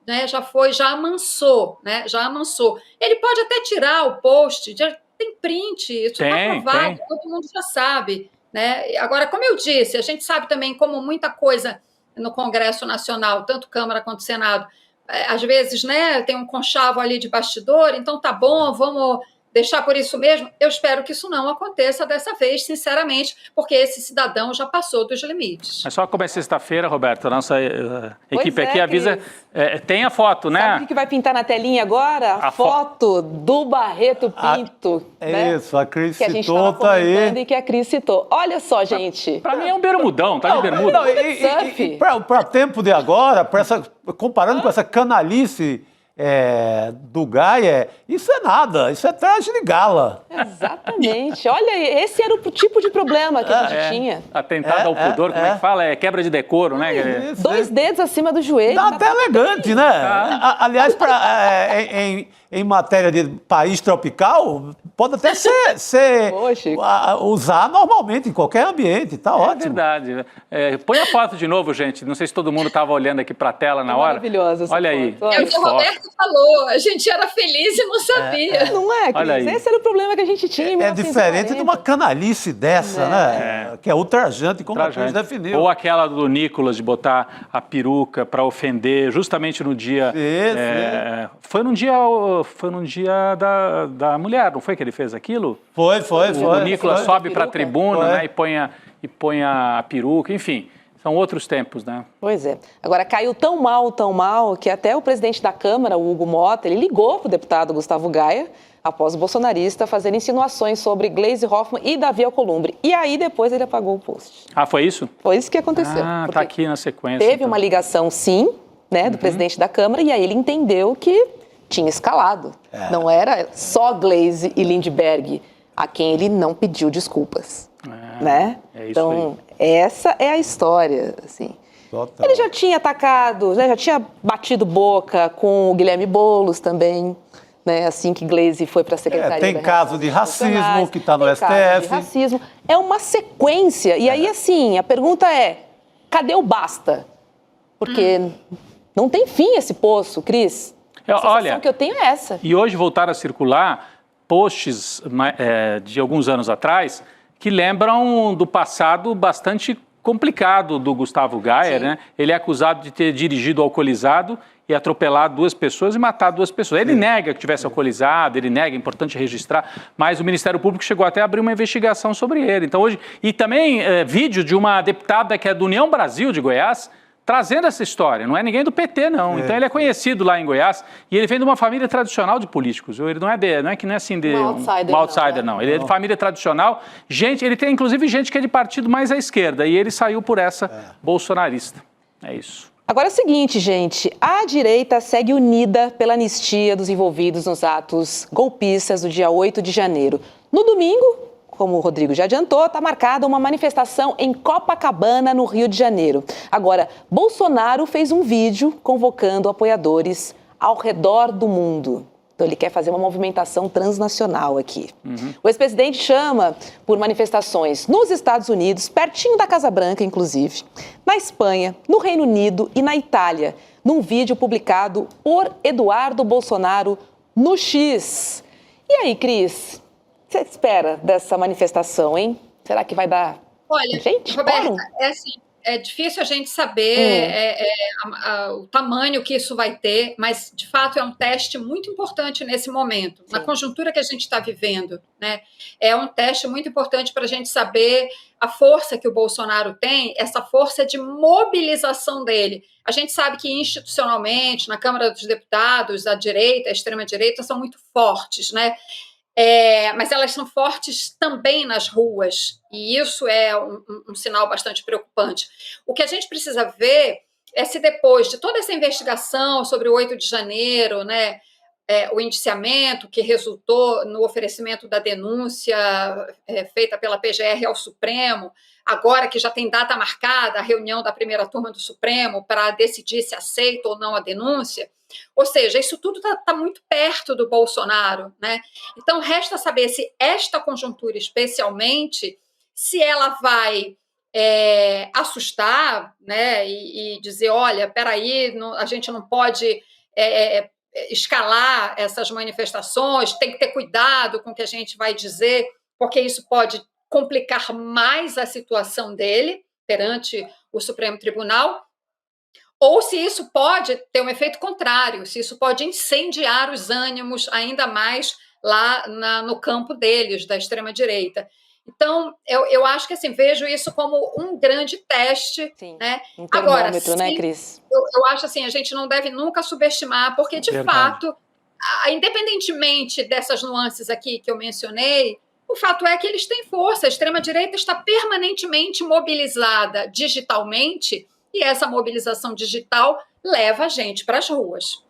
né, já amansou, né? Já amansou. Ele pode até tirar o post, já tem print, isso está provado, todo mundo já sabe. Né? Agora, como eu disse, a gente sabe também como muita coisa no Congresso Nacional, tanto Câmara quanto Senado, às vezes, né, tem um conchavo ali de bastidor, então tá bom, vamos deixar por isso mesmo. Eu espero que isso não aconteça dessa vez, sinceramente, porque esse cidadão já passou dos limites. Mas só como é sexta-feira, Roberto, a nossa equipe aqui avisa, tem a foto, né? Sabe o que vai pintar na telinha agora? A foto do Barreto Pinto. Né? Isso, a Cris que a gente citou, tá aí. E que a Cris citou. Olha só, gente. Pra mim é um bermudão, tá de bermuda. Para tempo de agora, comparando com essa canalice do Gaia, isso é nada, isso é traje de gala. Exatamente. Olha, esse era o tipo de problema que a gente tinha. Atentado ao pudor, como é que fala? É quebra de decoro, né? Isso, 2 dedos acima do joelho. Tá até elegante, né? Aliás, em matéria de país tropical, pode até usar normalmente em qualquer ambiente, tá ótimo. É verdade. Põe a foto de novo, gente. Não sei se todo mundo estava olhando aqui para a tela na hora. Maravilhosa essa Olha foto. aí. É o que o Roberto falou, a gente era feliz e não sabia. Não é, Cris? Esse era o problema que a gente tinha em 1940. Diferente de uma canalice dessa, né? Que é ultrajante, como a Cris definiu. Ou aquela do Nicolas de botar a peruca para ofender justamente no dia... Foi num dia da mulher, não foi que ele fez aquilo? Foi. O Nicolas sobe para a tribuna, né, e põe a peruca, enfim. São outros tempos, né? Pois é. Agora, caiu tão mal, que até o presidente da Câmara, o Hugo Mota, ele ligou para o deputado Gustavo Gaia, após o bolsonarista fazer insinuações sobre Gleisi Hoffmann e Davi Alcolumbre. E aí, depois, ele apagou o post. Ah, foi isso? Foi isso que aconteceu. Ah, tá aqui na sequência. Teve uma ligação, sim, né, do presidente da Câmara, e aí ele entendeu que tinha escalado. Não era só Gleisi e Lindbergh a quem ele não pediu desculpas. Né? É isso então, essa é a história, assim. Total. Ele já tinha atacado, né, já tinha batido boca com o Guilherme Boulos também, né, assim que Gleisi foi para a Secretaria Tem caso de racismo que está no STF. Caso de racismo. É uma sequência. E aí, assim, a pergunta é, cadê o basta? Porque não tem fim esse poço, Cris. A sensação que eu tenho é essa. E hoje voltaram a circular posts de alguns anos atrás que lembram do passado bastante complicado do Gustavo Gaia, né? Ele é acusado de ter dirigido alcoolizado e atropelado 2 pessoas e matado 2 pessoas. Ele nega que tivesse alcoolizado, ele nega, é importante registrar, mas o Ministério Público chegou até a abrir uma investigação sobre ele. Então hoje, e também vídeo de uma deputada que é do União Brasil de Goiás, trazendo essa história, não é ninguém do PT, não. Então ele é conhecido lá em Goiás e ele vem de uma família tradicional de políticos. Ele não é assim de um outsider, não. Ele é de família tradicional. Ele tem inclusive gente que é de partido mais à esquerda e ele saiu por essa bolsonarista. É isso. Agora é o seguinte, gente, a direita segue unida pela anistia dos envolvidos nos atos golpistas do dia 8 de janeiro. No domingo, como o Rodrigo já adiantou, está marcada uma manifestação em Copacabana, no Rio de Janeiro. Agora, Bolsonaro fez um vídeo convocando apoiadores ao redor do mundo. Então, ele quer fazer uma movimentação transnacional aqui. O ex-presidente chama por manifestações nos Estados Unidos, pertinho da Casa Branca, inclusive, na Espanha, no Reino Unido e na Itália, num vídeo publicado por Eduardo Bolsonaro no X. E aí, Cris? O que você espera dessa manifestação, hein? Será que vai dar... Olha, gente, Roberta, é difícil a gente saber o tamanho que isso vai ter, mas, de fato, é um teste muito importante nesse momento. Sim. Na conjuntura que a gente está vivendo, né? É um teste muito importante para a gente saber a força que o Bolsonaro tem, essa força de mobilização dele. A gente sabe que, institucionalmente, na Câmara dos Deputados, a direita, a extrema-direita, são muito fortes, né? Mas elas são fortes também nas ruas, e isso é um sinal bastante preocupante. O que a gente precisa ver é se depois de toda essa investigação sobre o 8 de janeiro, né, o indiciamento que resultou no oferecimento da denúncia feita pela PGR ao Supremo, agora que já tem data marcada a reunião da primeira turma do Supremo para decidir se aceita ou não a denúncia. Ou seja, isso tudo está muito perto do Bolsonaro, né? Então, resta saber se esta conjuntura, especialmente, se ela vai assustar, né? E dizer, olha, peraí, a gente não pode escalar essas manifestações, tem que ter cuidado com o que a gente vai dizer, porque isso pode complicar mais a situação dele perante o Supremo Tribunal, ou se isso pode ter um efeito contrário, se isso pode incendiar os ânimos ainda mais lá no campo deles, da extrema-direita. Então, eu acho que, assim, vejo isso como um grande teste. Sim, né? Um termômetro, agora, né, Cris? Eu acho assim, a gente não deve nunca subestimar, porque, de fato, independentemente dessas nuances aqui que eu mencionei, o fato é que eles têm força. A extrema-direita está permanentemente mobilizada digitalmente, e essa mobilização digital leva a gente para as ruas.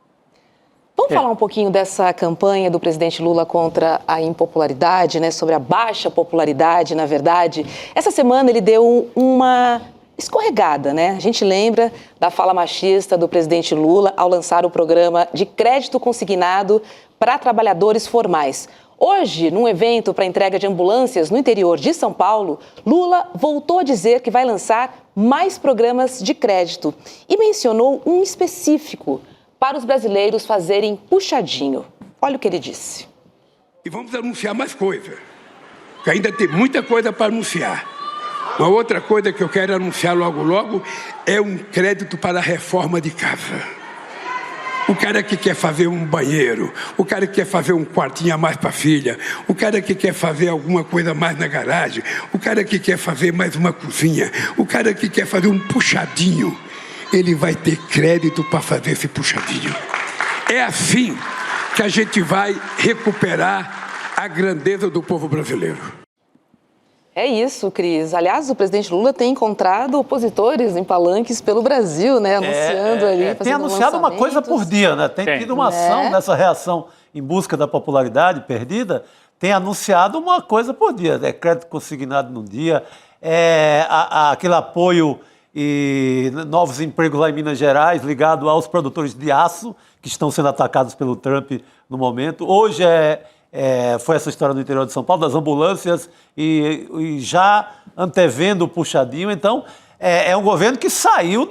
Vamos falar um pouquinho dessa campanha do presidente Lula contra a impopularidade, né? Sobre a baixa popularidade, na verdade. Essa semana ele deu uma escorregada, né? A gente lembra da fala machista do presidente Lula ao lançar o programa de crédito consignado para trabalhadores formais. Hoje, num evento para entrega de ambulâncias no interior de São Paulo, Lula voltou a dizer que vai lançar mais programas de crédito e mencionou um específico para os brasileiros fazerem puxadinho. Olha o que ele disse. E vamos anunciar mais coisa, que ainda tem muita coisa para anunciar. Uma outra coisa que eu quero anunciar logo é um crédito para a reforma de casa. O cara que quer fazer um banheiro, o cara que quer fazer um quartinho a mais para a filha, o cara que quer fazer alguma coisa mais na garagem, o cara que quer fazer mais uma cozinha, o cara que quer fazer um puxadinho, ele vai ter crédito para fazer esse puxadinho. É assim que a gente vai recuperar a grandeza do povo brasileiro. É isso, Cris. Aliás, o presidente Lula tem encontrado opositores em palanques pelo Brasil, né? Anunciando ali, fazendo tem anunciado uma coisa por dia, né? Tem tido uma ação nessa reação em busca da popularidade perdida, tem anunciado uma coisa por dia. É crédito consignado num dia, aquele apoio e novos empregos lá em Minas Gerais, ligado aos produtores de aço, que estão sendo atacados pelo Trump no momento. Hoje foi essa história no interior de São Paulo, das ambulâncias, e já antevendo o puxadinho. Então, é um governo que saiu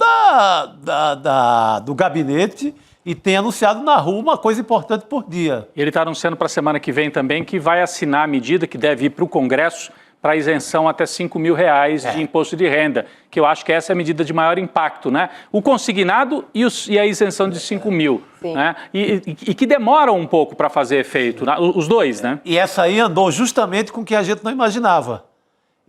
do gabinete e tem anunciado na rua uma coisa importante por dia. Ele está anunciando para a semana que vem também que vai assinar a medida que deve ir para o Congresso para isenção até R$5 mil de imposto de renda, que eu acho que essa é a medida de maior impacto, né? O consignado e a isenção de 5 mil, né? E que demoram um pouco para fazer efeito, né? Os dois, né? E essa aí andou justamente com o que a gente não imaginava.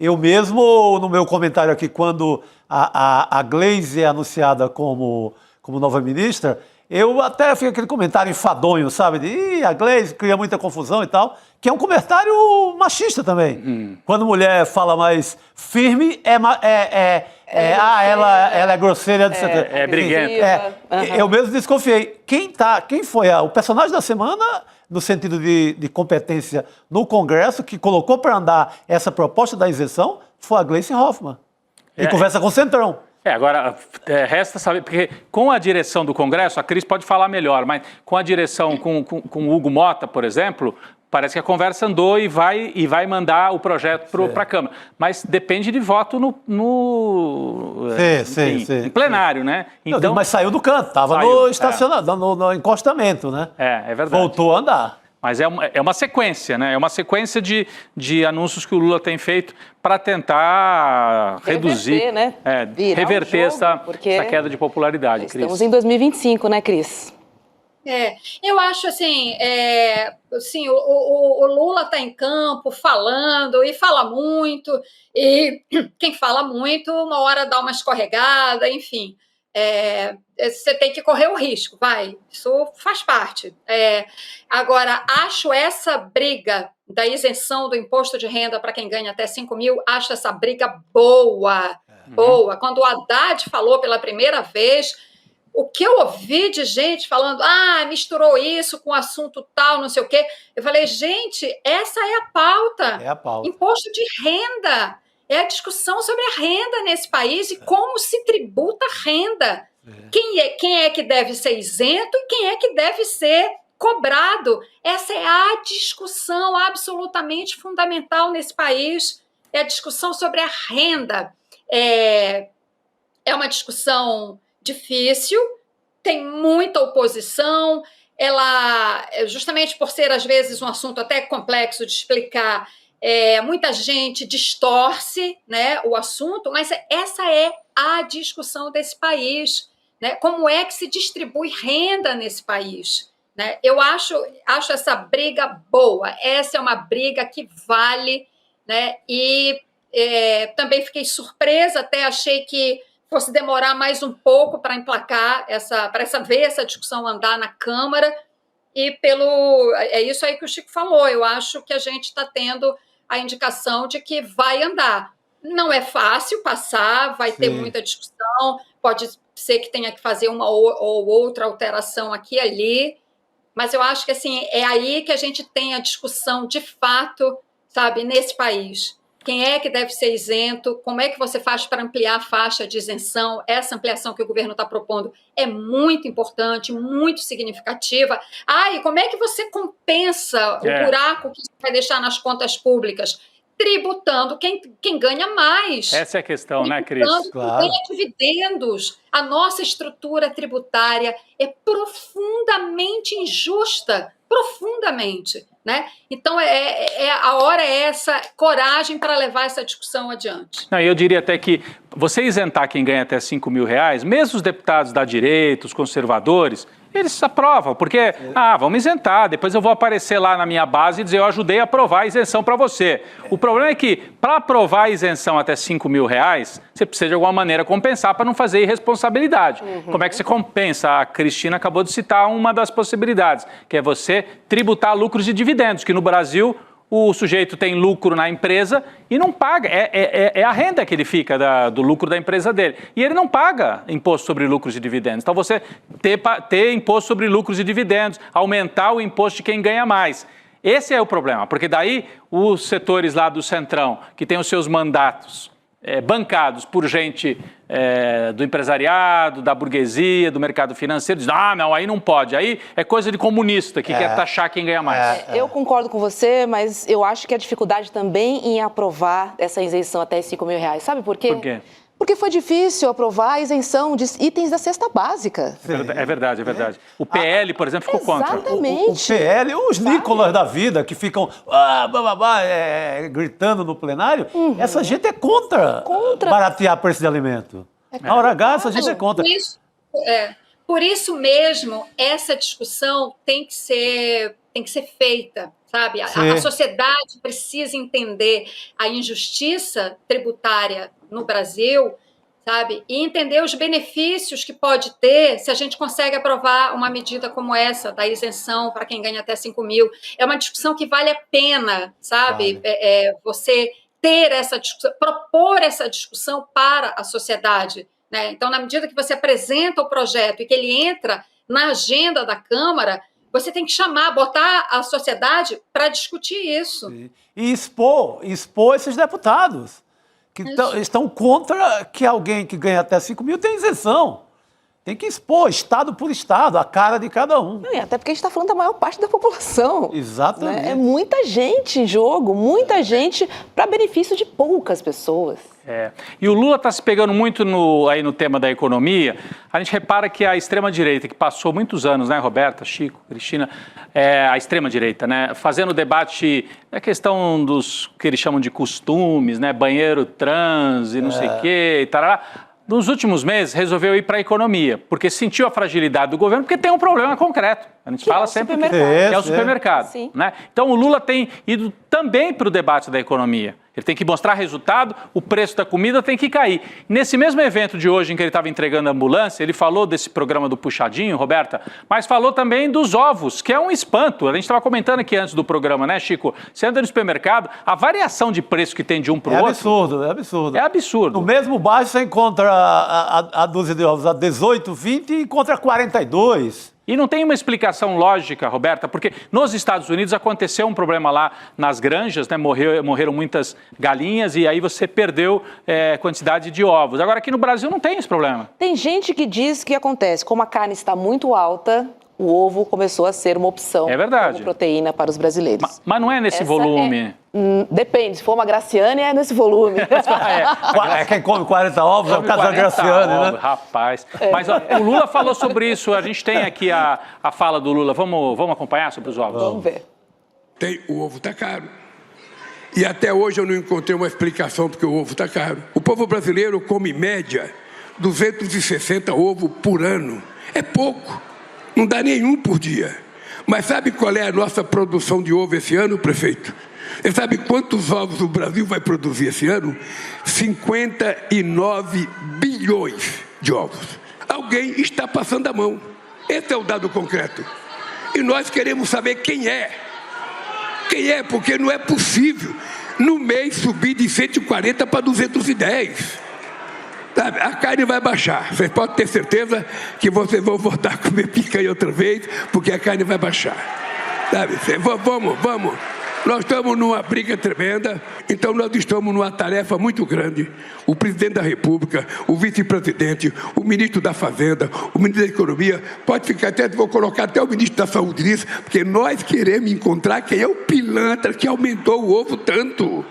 Eu mesmo, no meu comentário aqui, quando a Gleisi é anunciada como nova ministra, eu até fiz aquele comentário enfadonho, sabe? A Gleisi cria muita confusão e tal, que é um comentário machista também. Quando mulher fala mais firme, ela é grosseira, etc. É briguenta. Eu mesmo desconfiei. Quem foi o personagem da semana, no sentido de competência no Congresso, que colocou para andar essa proposta da isenção, foi a Gleisi Hoffmann. E conversa com o Centrão. Agora, resta saber, porque com a direção do Congresso, a Cris pode falar melhor, mas com a direção, com o Hugo Mota, por exemplo, parece que a conversa andou e vai mandar o projeto para a Câmara. Mas depende de voto no plenário, né? Então, mas saiu do canto, estava no estacionamento, no encostamento, né? É verdade. Voltou a andar. Mas é uma sequência, né? É uma sequência de anúncios que o Lula tem feito para tentar reduzir, né? Reverter essa queda de popularidade, Cris. Estamos em 2025, né, Cris? Eu acho assim, o Lula está em campo falando e fala muito, e quem fala muito, uma hora dá uma escorregada, enfim. Você tem que correr o risco, isso faz parte. Agora, acho essa briga da isenção do imposto de renda para quem ganha até 5 mil, acho essa briga boa. Quando o Haddad falou pela primeira vez, o que eu ouvi de gente falando, misturou isso com assunto tal, não sei o quê, eu falei, gente, essa é a pauta. É a pauta. Imposto de renda. É a discussão sobre a renda nesse país e como se tributa a renda. Quem é que deve ser isento e quem é que deve ser cobrado. Essa é a discussão absolutamente fundamental nesse país. É a discussão sobre a renda. É uma discussão difícil, tem muita oposição. Ela, justamente por ser, às vezes, um assunto até complexo de explicar, muita gente distorce, né, o assunto, mas essa é a discussão desse país, né? Como é que se distribui renda nesse país, né? Eu acho essa briga boa, essa é uma briga que vale, né? E também fiquei surpresa, até achei que fosse demorar mais um pouco para emplacar para ver essa discussão andar na Câmara, e é isso aí que o Chico falou, eu acho que a gente está tendo a indicação de que vai andar. Não é fácil passar, vai ter muita discussão, pode ser que tenha que fazer uma ou outra alteração aqui e ali, mas eu acho que assim, é aí que a gente tem a discussão de fato, sabe, nesse país. Quem é que deve ser isento? Como é que você faz para ampliar a faixa de isenção? Essa ampliação que o governo está propondo é muito importante, muito significativa. E como é que você compensa o buraco que você vai deixar nas contas públicas? Tributando quem ganha mais. Essa é a questão, né, Cris? Claro. Quem ganha dividendos. A nossa estrutura tributária é profundamente injusta, profundamente, né? Então, a hora é essa, coragem para levar essa discussão adiante. Não, eu diria até que você isentar quem ganha até R$5.000, mesmo os deputados da direita, os conservadores, eles aprovam, porque, vamos isentar, depois eu vou aparecer lá na minha base e dizer, eu ajudei a aprovar a isenção para você. O problema é que, para aprovar a isenção até R$5.000, você precisa de alguma maneira compensar para não fazer irresponsabilidade. Como é que você compensa? A Cristina acabou de citar uma das possibilidades, que é você tributar lucros e dividendos, que no Brasil o sujeito tem lucro na empresa e não paga. É a renda que ele fica do lucro da empresa dele. E ele não paga imposto sobre lucros e dividendos. Então, você ter imposto sobre lucros e dividendos, aumentar o imposto de quem ganha mais. Esse é o problema, porque daí os setores lá do Centrão, que têm os seus mandatos bancados por gente do empresariado, da burguesia, do mercado financeiro, dizem, não, aí não pode, aí é coisa de comunista que quer taxar quem ganha mais. Eu concordo com você, mas eu acho que a dificuldade também em aprovar essa isenção até R$5.000, sabe por quê? Por quê? Porque foi difícil aprovar a isenção de itens da cesta básica. É verdade. O PL, por exemplo, ficou contra. Exatamente. O PL, os Nicolas da vida, que ficam gritando no plenário, essa gente é contra baratear preço de alimento. Na hora H, essa gente é contra. Por isso mesmo, essa discussão tem que ser feita, sabe? A sociedade precisa entender a injustiça tributária no Brasil, sabe? E entender os benefícios que pode ter se a gente consegue aprovar uma medida como essa, da isenção para quem ganha até 5 mil. É uma discussão que vale a pena, sabe? Você ter essa discussão, propor essa discussão para a sociedade, né? Então, na medida que você apresenta o projeto e que ele entra na agenda da Câmara, você tem que botar a sociedade para discutir isso. E expor esses deputados que estão contra que alguém que ganha até 5 mil tenha isenção. Tem que expor, estado por estado, a cara de cada um. Até porque a gente está falando da maior parte da população. Exatamente. Né? É muita gente em jogo, muita gente para benefício de poucas pessoas. E o Lula está se pegando muito aí no tema da economia. A gente repara que a extrema-direita, que passou muitos anos, né, Roberta, Chico, Cristina, a extrema-direita, né, fazendo o debate da questão dos que eles chamam de costumes, né, banheiro trans e não sei o quê, e tarará. Nos últimos meses, resolveu ir para a economia, porque sentiu a fragilidade do governo, porque tem um problema concreto. A gente fala sempre que é o supermercado. Né? Então, o Lula tem ido também para o debate da economia. Ele tem que mostrar resultado, o preço da comida tem que cair. Nesse mesmo evento de hoje, em que ele estava entregando a ambulância, ele falou desse programa do Puxadinho, Roberta, mas falou também dos ovos, que é um espanto. A gente estava comentando aqui antes do programa, né, Chico? Você anda no supermercado, a variação de preço que tem de um para o outro... É absurdo. É absurdo. No mesmo bairro você encontra a dúzia de ovos a 18, 20 e encontra 42. E não tem uma explicação lógica, Roberta, porque nos Estados Unidos aconteceu um problema lá nas granjas, né? Morreram muitas galinhas e aí você perdeu quantidade de ovos. Agora, aqui no Brasil não tem esse problema. Tem gente que diz que acontece, como a carne está muito alta, o ovo começou a ser uma opção como proteína para os brasileiros. Mas não é nesse volume? Depende, se for uma Graciane, é nesse volume. Quem come 40 ovos é o caso da Graciane, né? Rapaz. Mas ó, o Lula falou sobre isso, a gente tem aqui a fala do Lula. Vamos acompanhar sobre os ovos? Vamos ver. O ovo está caro. E até hoje eu não encontrei uma explicação porque o ovo está caro. O povo brasileiro come, em média, 260 ovos por ano. É pouco. Não dá nenhum por dia. Mas sabe qual é a nossa produção de ovo esse ano, prefeito? Você sabe quantos ovos o Brasil vai produzir esse ano? 59 bilhões de ovos. Alguém está passando a mão. Esse é o dado concreto. E nós queremos saber quem é. Quem é, porque não é possível no mês subir de 140 para 210. Sabe, a carne vai baixar. Vocês podem ter certeza que vocês vão voltar a comer picanha outra vez, porque a carne vai baixar. Sabe? Vamos. Nós estamos numa briga tremenda, então nós estamos numa tarefa muito grande. O presidente da República, o vice-presidente, o ministro da Fazenda, o ministro da Economia, pode ficar até, vou colocar até o ministro da Saúde nisso, porque nós queremos encontrar quem é o pilantra que aumentou o ovo tanto.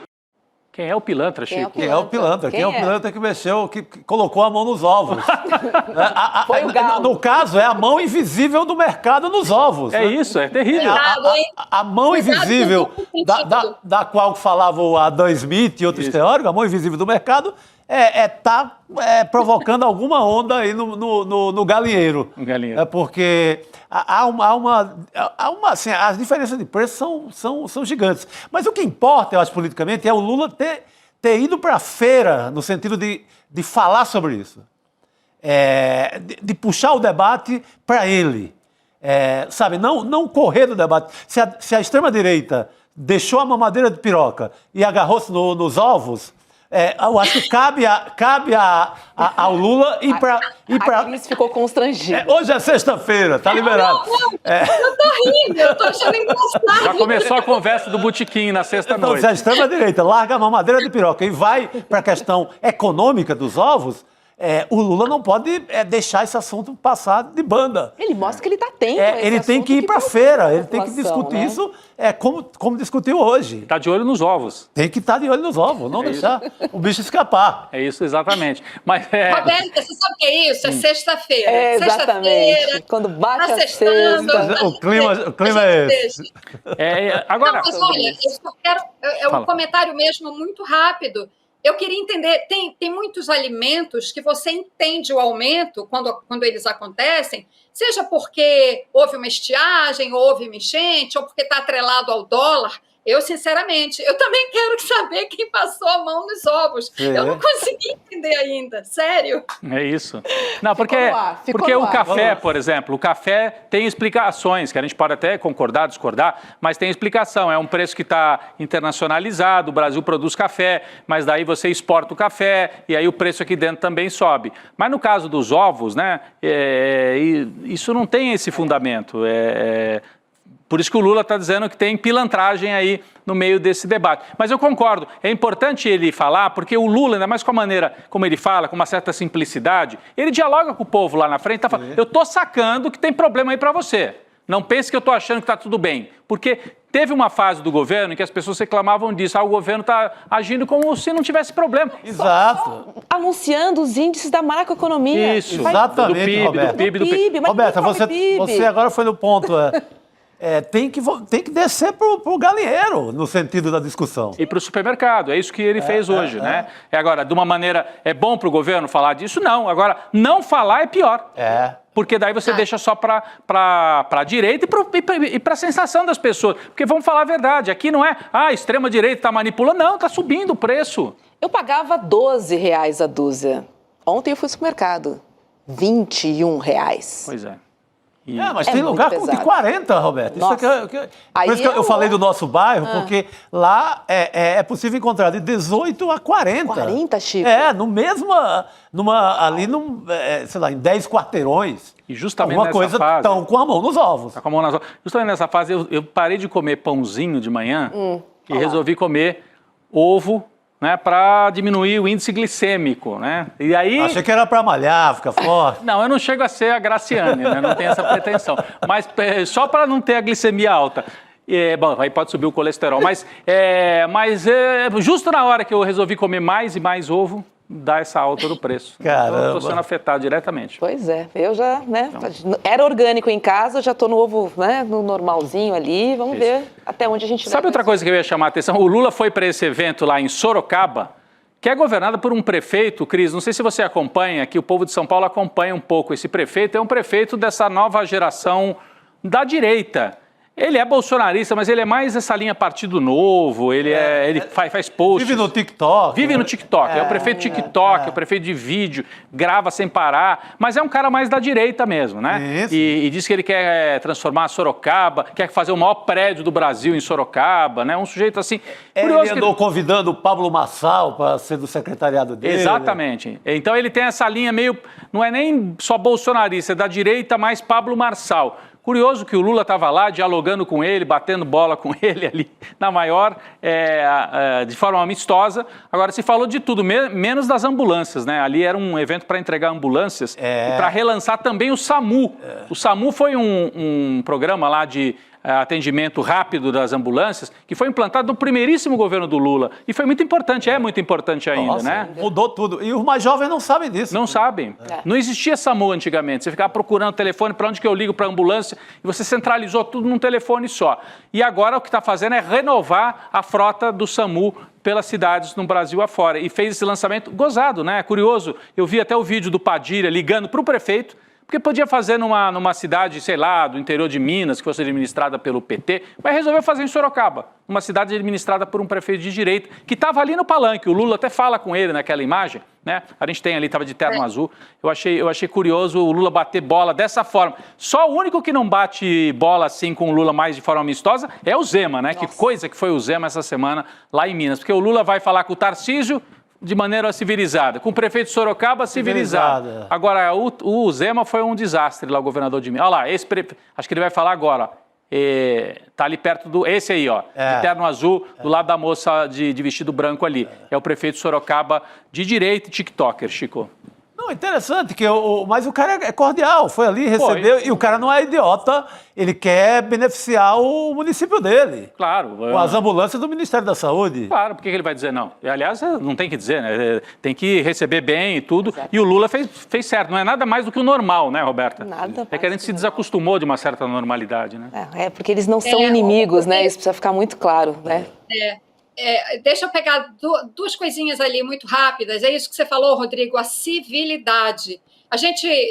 Quem é o pilantra, Chico? Quem é o pilantra? Quem é o pilantra que mexeu, que colocou a mão nos ovos? Foi o Galo. No caso, é a mão invisível do mercado nos ovos. É isso, é terrível. A mão invisível da qual falava o Adam Smith e outros teóricos, a mão invisível do mercado, tá provocando alguma onda aí no galinheiro. É porque assim, as diferenças de preço são gigantes. Mas o que importa, eu acho, politicamente, é o Lula ter ido para a feira, no sentido de falar sobre isso. De puxar o debate para ele. Sabe, não correr do debate. Se a extrema-direita deixou a mamadeira de piroca e agarrou-se nos ovos, eu acho que cabe ao Lula ir para... A Cris ficou constrangida. Hoje é sexta-feira, tá liberado. Eu tô rindo, eu tô achando engraçado. Já começou a conversa do botequim na sexta-noite. Então, se a extrema-direita larga a mamadeira de piroca e vai para a questão econômica dos ovos, o Lula não pode deixar esse assunto passar de banda. Ele mostra que ele está atento. Ele tem que ir para a feira, ele tem que discutir isso como discutiu hoje. Está de olho nos ovos. Tem que estar de olho nos ovos, não deixar o bicho escapar. É isso, exatamente. Mas, Roberto, você sabe o que é isso? É sexta-feira. Exatamente. Quando bate tá a sexta. O clima é esse. Agora... Não, mas olha, eu só quero... um comentário mesmo muito rápido. Eu queria entender, tem muitos alimentos que você entende o aumento quando eles acontecem, seja porque houve uma estiagem, houve uma enchente, ou porque está atrelado ao dólar. Eu, sinceramente, eu também quero saber quem passou a mão nos ovos. Eu não consegui entender ainda, sério. É isso. Não, porque o café, por exemplo, o café tem explicações, que a gente pode até concordar, discordar, mas tem explicação. É um preço que está internacionalizado, o Brasil produz café, mas daí você exporta o café e aí o preço aqui dentro também sobe. Mas no caso dos ovos, né, isso não tem esse fundamento. Por isso que o Lula está dizendo que tem pilantragem aí no meio desse debate. Mas eu concordo, é importante ele falar, porque o Lula, ainda mais com a maneira como ele fala, com uma certa simplicidade, ele dialoga com o povo lá na frente, tá falando, eu estou sacando que tem problema aí para você. Não pense que eu estou achando que está tudo bem. Porque teve uma fase do governo em que as pessoas reclamavam disso, o governo está agindo como se não tivesse problema. Exato. Anunciando os índices da macroeconomia. Isso, exatamente, do PIB. Roberta, você agora foi no ponto... tem que descer pro galinheiro, no sentido da discussão. E para o supermercado, é isso que ele fez hoje, né? Agora, de uma maneira, é bom para o governo falar disso? Não. Agora, não falar é pior. Porque daí você deixa só para a direita e para a sensação das pessoas. Porque vamos falar a verdade, aqui não é, a extrema-direita está manipulando, não, está subindo o preço. Eu pagava R$12 a dúzia. Ontem eu fui ao supermercado, R$21. Pois é. Mas tem lugar de 40, Roberto. Isso por isso que eu falei do nosso bairro, porque lá é possível encontrar de 18 a 40. 40, Chico? No mesmo, sei lá, em 10 quarteirões. E justamente alguma nessa coisa fase... estão com a mão nos ovos. Tá com a mão nas ovos. Justamente nessa fase, eu parei de comer pãozinho de manhã e resolvi comer ovo, né, para diminuir o índice glicêmico, né? E aí... Achei que era para malhar, ficar forte. Não, eu não chego a ser a Graciane, né? Não tenho essa pretensão. Mas só para não ter a glicemia alta. Bom, aí pode subir o colesterol. Mas justo na hora que eu resolvi comer mais e mais ovo, dá essa alta do preço. Caramba. Então, eu estou sendo afetado diretamente. Pois é, eu já, né, era orgânico em casa, já estou no ovo, né, no normalzinho ali, vamos ver até onde a gente vai. Sabe outra coisa que eu ia chamar a atenção? O Lula foi para esse evento lá em Sorocaba, que é governado por um prefeito, Cris, não sei se você acompanha, que o povo de São Paulo acompanha um pouco esse prefeito, é um prefeito dessa nova geração da direita. Ele é bolsonarista, mas ele é mais essa linha Partido Novo, ele faz posts. Vive no TikTok. Vive no TikTok, é o prefeito TikTok, é o prefeito de vídeo, grava sem parar, mas é um cara mais da direita mesmo, né? E diz que ele quer transformar Sorocaba, quer fazer o maior prédio do Brasil em Sorocaba, né? Um sujeito assim... Ele andou convidando o Pablo Marçal para ser do secretariado dele. Exatamente. Então ele tem essa linha meio... Não é nem só bolsonarista, é da direita mais Pablo Marçal. Curioso que o Lula estava lá dialogando com ele, batendo bola com ele ali na maior, de forma amistosa. Agora, se falou de tudo, menos das ambulâncias, né? Ali era um evento para entregar ambulâncias e para relançar também o SAMU. O SAMU foi um programa lá de atendimento rápido das ambulâncias, que foi implantado no primeiríssimo governo do Lula. E foi muito importante, é muito importante ainda, né? Mudou tudo. E os mais jovens não sabem disso. Não sabem. Não existia SAMU antigamente. Você ficava procurando o telefone, para onde que eu ligo para a ambulância, e você centralizou tudo num telefone só. E agora o que está fazendo é renovar a frota do SAMU pelas cidades no Brasil afora. E fez esse lançamento gozado, né? É curioso. Eu vi até o vídeo do Padilha ligando para o prefeito, porque podia fazer numa cidade, sei lá, do interior de Minas, que fosse administrada pelo PT, mas resolveu fazer em Sorocaba, uma cidade administrada por um prefeito de direita, que estava ali no palanque. O Lula até fala com ele naquela imagem, né? A gente tem ali, estava de terno azul. Eu achei curioso o Lula bater bola dessa forma. Só o único que não bate bola assim com o Lula mais de forma amistosa é o Zema, né? Nossa. Que coisa que foi o Zema essa semana lá em Minas. Porque o Lula vai falar com o Tarcísio de maneira civilizada, com o prefeito de Sorocaba civilizado. Agora, o Zema foi um desastre lá, o governador de Minas. Olha lá, acho que ele vai falar agora, ó. Tá ali perto do... Esse aí, ó, de terno azul, do lado da moça de vestido branco ali. É o prefeito de Sorocaba de direita e tiktoker, Chico. Não, interessante, mas o cara é cordial, foi ali, recebeu, e o cara não é idiota, ele quer beneficiar o município dele. Claro. Com as ambulâncias do Ministério da Saúde. Claro, por que ele vai dizer não? Aliás, não tem que dizer, né? Tem que receber bem e tudo. Exato. E o Lula fez certo, não é nada mais do que o normal, né, Roberta? Nada. É que a gente se desacostumou de uma certa normalidade, né? Porque eles não são inimigos, né? Isso precisa ficar muito claro, né? Deixa eu pegar duas coisinhas ali muito rápidas. É isso que você falou, Rodrigo, a civilidade.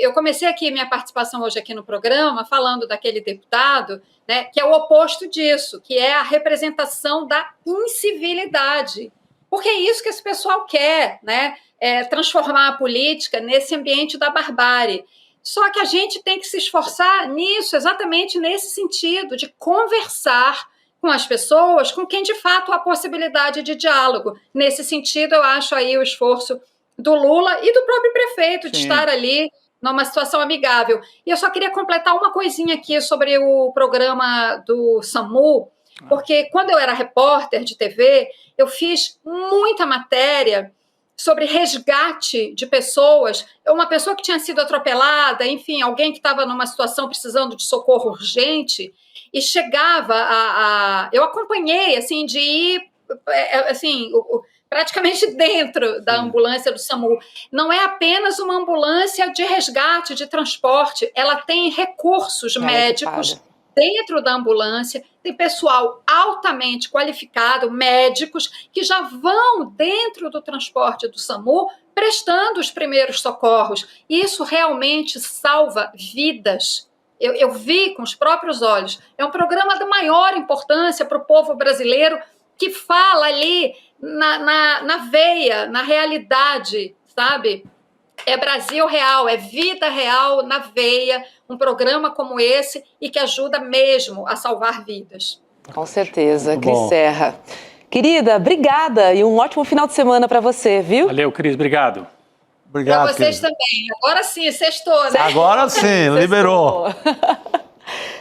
Eu comecei aqui minha participação hoje aqui no programa falando daquele deputado, né, que é o oposto disso, que é a representação da incivilidade. Porque é isso que esse pessoal quer, né? Transformar a política nesse ambiente da barbárie. Só que a gente tem que se esforçar nisso, exatamente nesse sentido, de conversar com as pessoas, com quem de fato há possibilidade de diálogo. Nesse sentido, eu acho aí o esforço do Lula e do próprio prefeito de estar ali numa situação amigável. E eu só queria completar uma coisinha aqui sobre o programa do SAMU, porque quando eu era repórter de TV, eu fiz muita matéria sobre resgate de pessoas, uma pessoa que tinha sido atropelada, enfim, alguém que estava numa situação precisando de socorro urgente, e chegava eu acompanhei, assim, de ir, assim, praticamente dentro da ambulância do SAMU. Não é apenas uma ambulância de resgate, de transporte, ela tem recursos médicos dentro da ambulância, tem pessoal altamente qualificado, médicos, que já vão dentro do transporte do SAMU prestando os primeiros socorros. Isso realmente salva vidas. Eu vi com os próprios olhos. É um programa da maior importância para o povo brasileiro, que fala ali na veia, na realidade, sabe? É Brasil real, é vida real na veia, um programa como esse e que ajuda mesmo a salvar vidas. Com certeza, Cris Serra. Querida, obrigada e um ótimo final de semana para você, viu? Valeu, Cris, obrigado. Obrigado, para vocês também. Agora sim, sextou, né? Agora sim, liberou.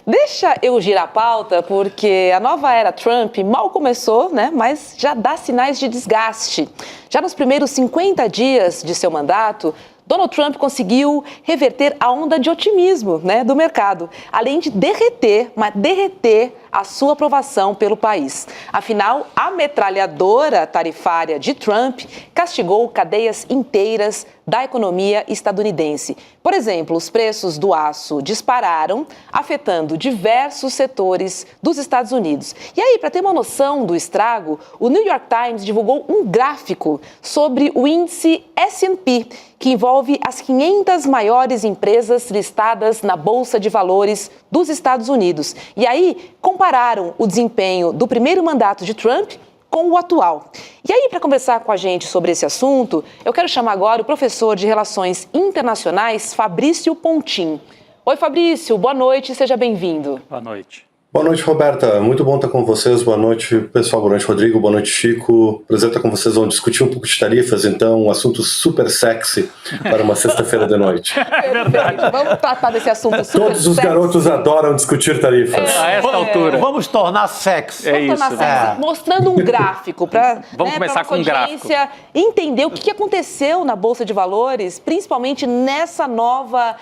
Deixa eu girar a pauta, porque a nova era Trump mal começou, né? Mas já dá sinais de desgaste. Já nos primeiros 50 dias de seu mandato, Donald Trump conseguiu reverter a onda de otimismo, né, do mercado, além de derreter a sua aprovação pelo país. Afinal, a metralhadora tarifária de Trump castigou cadeias inteiras da economia estadunidense. Por exemplo, os preços do aço dispararam, afetando diversos setores dos Estados Unidos. E aí, para ter uma noção do estrago, o New York Times divulgou um gráfico sobre o índice S&P, que envolve as 500 maiores empresas listadas na Bolsa de Valores dos Estados Unidos. E aí, compararam o desempenho do primeiro mandato de Trump com o atual. E aí, para conversar com a gente sobre esse assunto, eu quero chamar agora o professor de Relações Internacionais, Fabrício Pontin. Oi, Fabrício, boa noite, seja bem-vindo. Boa noite. Boa noite, Roberta. Muito bom estar com vocês. Boa noite, pessoal. Boa noite, Rodrigo. Boa noite, Chico. Prazer estar com vocês. Vamos discutir um pouco de tarifas, então, um assunto super sexy para uma sexta-feira de noite. É verdade. Vamos tratar desse assunto super Todos os garotos adoram discutir tarifas. A esta altura. Vamos tornar sexy. Vamos tornar sexy, mostrando um gráfico para começar com um gráfico. Entender o que aconteceu na Bolsa de Valores, principalmente nessa nova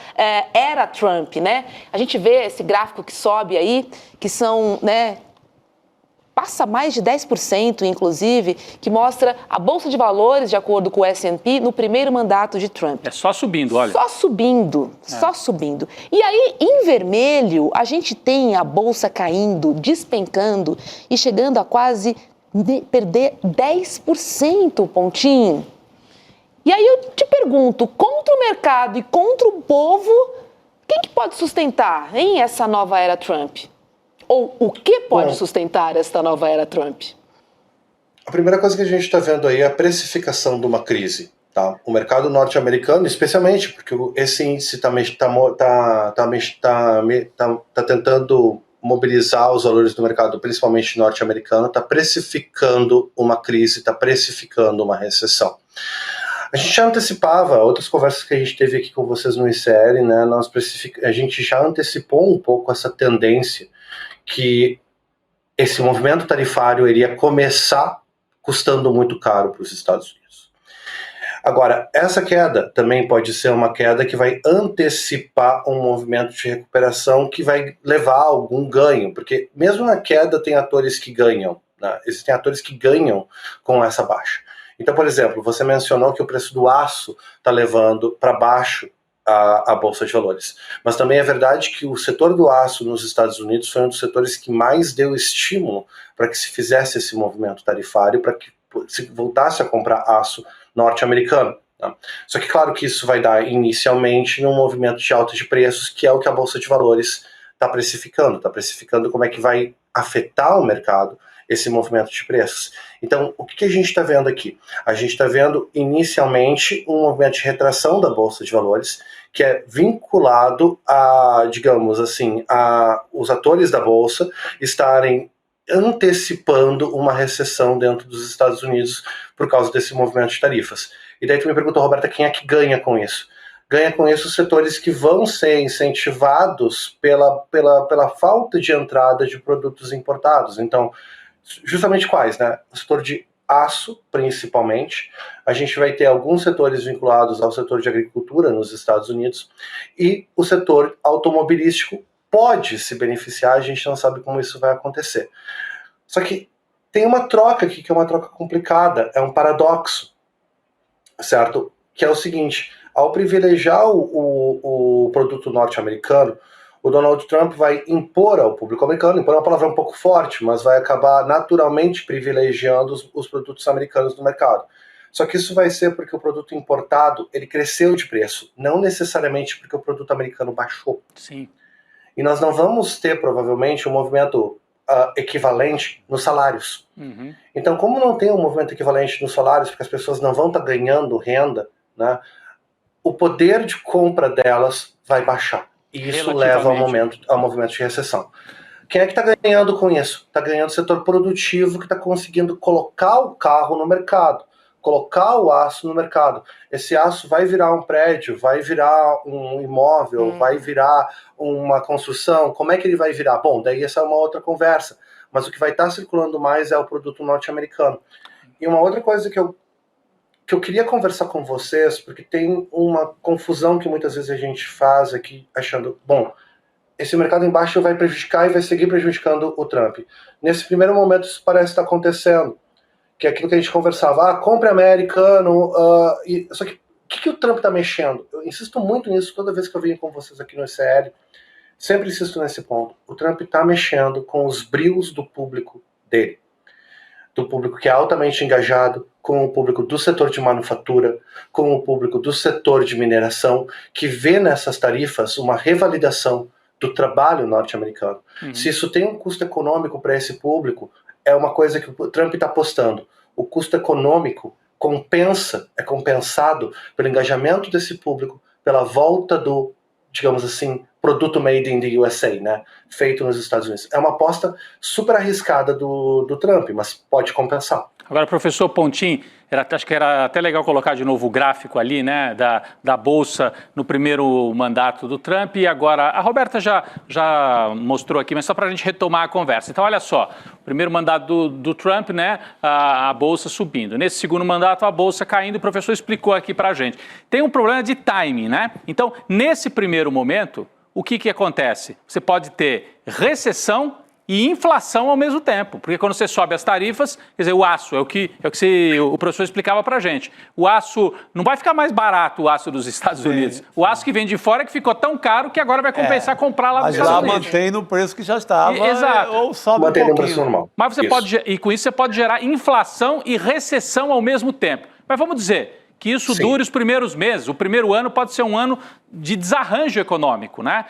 era Trump, né? A gente vê esse gráfico que sobe aí, que são, passa mais de 10%, inclusive, que mostra a Bolsa de Valores, de acordo com o S&P, no primeiro mandato de Trump. É só subindo, olha. Só subindo. E aí, em vermelho, a gente tem a Bolsa caindo, despencando e chegando a quase perder 10%, Pontinho. E aí eu te pergunto, contra o mercado e contra o povo, quem que pode sustentar, hein, essa nova era Trump? Ou o que pode sustentar esta nova era Trump? A primeira coisa que a gente está vendo aí é a precificação de uma crise. Tá? O mercado norte-americano, especialmente, porque esse índice está tentando mobilizar os valores do mercado, principalmente norte-americano, está precificando uma crise, está precificando uma recessão. A gente já antecipava, outras conversas que a gente teve aqui com vocês no ICL, né, a gente já antecipou um pouco essa tendência que esse movimento tarifário iria começar custando muito caro para os Estados Unidos. Agora, essa queda também pode ser uma queda que vai antecipar um movimento de recuperação que vai levar a algum ganho, porque mesmo na queda tem atores que ganham, né? Existem atores que ganham com essa baixa. Então, por exemplo, você mencionou que o preço do aço está levando para baixo a Bolsa de Valores. Mas também é verdade que o setor do aço nos Estados Unidos foi um dos setores que mais deu estímulo para que se fizesse esse movimento tarifário, para que se voltasse a comprar aço norte-americano. Tá? Só que claro que isso vai dar inicialmente num movimento de alta de preços, que é o que a Bolsa de Valores está precificando como é que vai afetar o mercado esse movimento de preços. Então, o que a gente está vendo aqui? A gente está vendo inicialmente um movimento de retração da Bolsa de Valores, que é vinculado a, digamos assim, a os atores da Bolsa estarem antecipando uma recessão dentro dos Estados Unidos por causa desse movimento de tarifas. E daí tu me perguntou, Roberta, quem é que ganha com isso? Ganha com isso os setores que vão ser incentivados pela falta de entrada de produtos importados. Então, justamente quais, né? O setor de aço, principalmente. A gente vai ter alguns setores vinculados ao setor de agricultura nos Estados Unidos, e o setor automobilístico pode se beneficiar, a gente não sabe como isso vai acontecer. Só que tem uma troca aqui que é uma troca complicada, é um paradoxo, certo? Que é o seguinte, ao privilegiar o produto norte-americano, o Donald Trump vai impor ao público americano, impor é uma palavra um pouco forte, mas vai acabar naturalmente privilegiando os produtos americanos no mercado. Só que isso vai ser porque o produto importado, ele cresceu de preço, não necessariamente porque o produto americano baixou. Sim. E nós não vamos ter, provavelmente, um movimento equivalente nos salários. Uhum. Então, como não tem um movimento equivalente nos salários, porque as pessoas não vão estar ganhando renda, né, o poder de compra delas vai baixar. E isso leva ao movimento de recessão. Quem é que está ganhando com isso? Está ganhando o setor produtivo, que está conseguindo colocar o carro no mercado, colocar o aço no mercado. Esse aço vai virar um prédio, vai virar um imóvel, vai virar uma construção. Como é que ele vai virar? Bom, daí essa é uma outra conversa. Mas o que vai estar circulando mais é o produto norte-americano. E uma outra coisa que eu queria conversar com vocês, porque tem uma confusão que muitas vezes a gente faz aqui, achando, bom, esse mercado embaixo vai prejudicar e vai seguir prejudicando o Trump. Nesse primeiro momento isso parece estar acontecendo, que é aquilo que a gente conversava, compre americano, só que que o Trump está mexendo? Eu insisto muito nisso toda vez que eu venho com vocês aqui no ICL. Sempre insisto nesse ponto. O Trump está mexendo com os brios do público dele. Do público que é altamente engajado, com o público do setor de manufatura, com o público do setor de mineração, que vê nessas tarifas uma revalidação do trabalho norte-americano. Se isso tem um custo econômico para esse público, é uma coisa que o Trump está apostando. O custo econômico é compensado pelo engajamento desse público, pela volta do, digamos assim, produto made in the USA, né? Feito nos Estados Unidos. É uma aposta super arriscada do Trump, mas pode compensar. Agora, professor Pontin, acho que era até legal colocar de novo o gráfico ali, né, da Bolsa no primeiro mandato do Trump, e agora a Roberta já mostrou aqui, mas só para a gente retomar a conversa. Então, olha só, o primeiro mandato do Trump, né, a Bolsa subindo. Nesse segundo mandato, a Bolsa caindo, o professor explicou aqui para a gente. Tem um problema de timing, né? Então, nesse primeiro momento, o que acontece? Você pode ter recessão e inflação ao mesmo tempo, porque quando você sobe as tarifas, quer dizer, o aço, é o que o professor explicava pra gente. O aço, não vai ficar mais barato o aço dos Estados Unidos. O aço que vem de fora é que ficou tão caro que agora vai compensar comprar lá nos Estados Unidos. Mas lá mantém no preço que já estava, exato. Ou sobe mantém um pouquinho. No preço normal. Mas você pode, e com isso você pode gerar inflação e recessão ao mesmo tempo. Mas vamos dizer que isso dure os primeiros meses. O primeiro ano pode ser um ano de desarranjo econômico, né?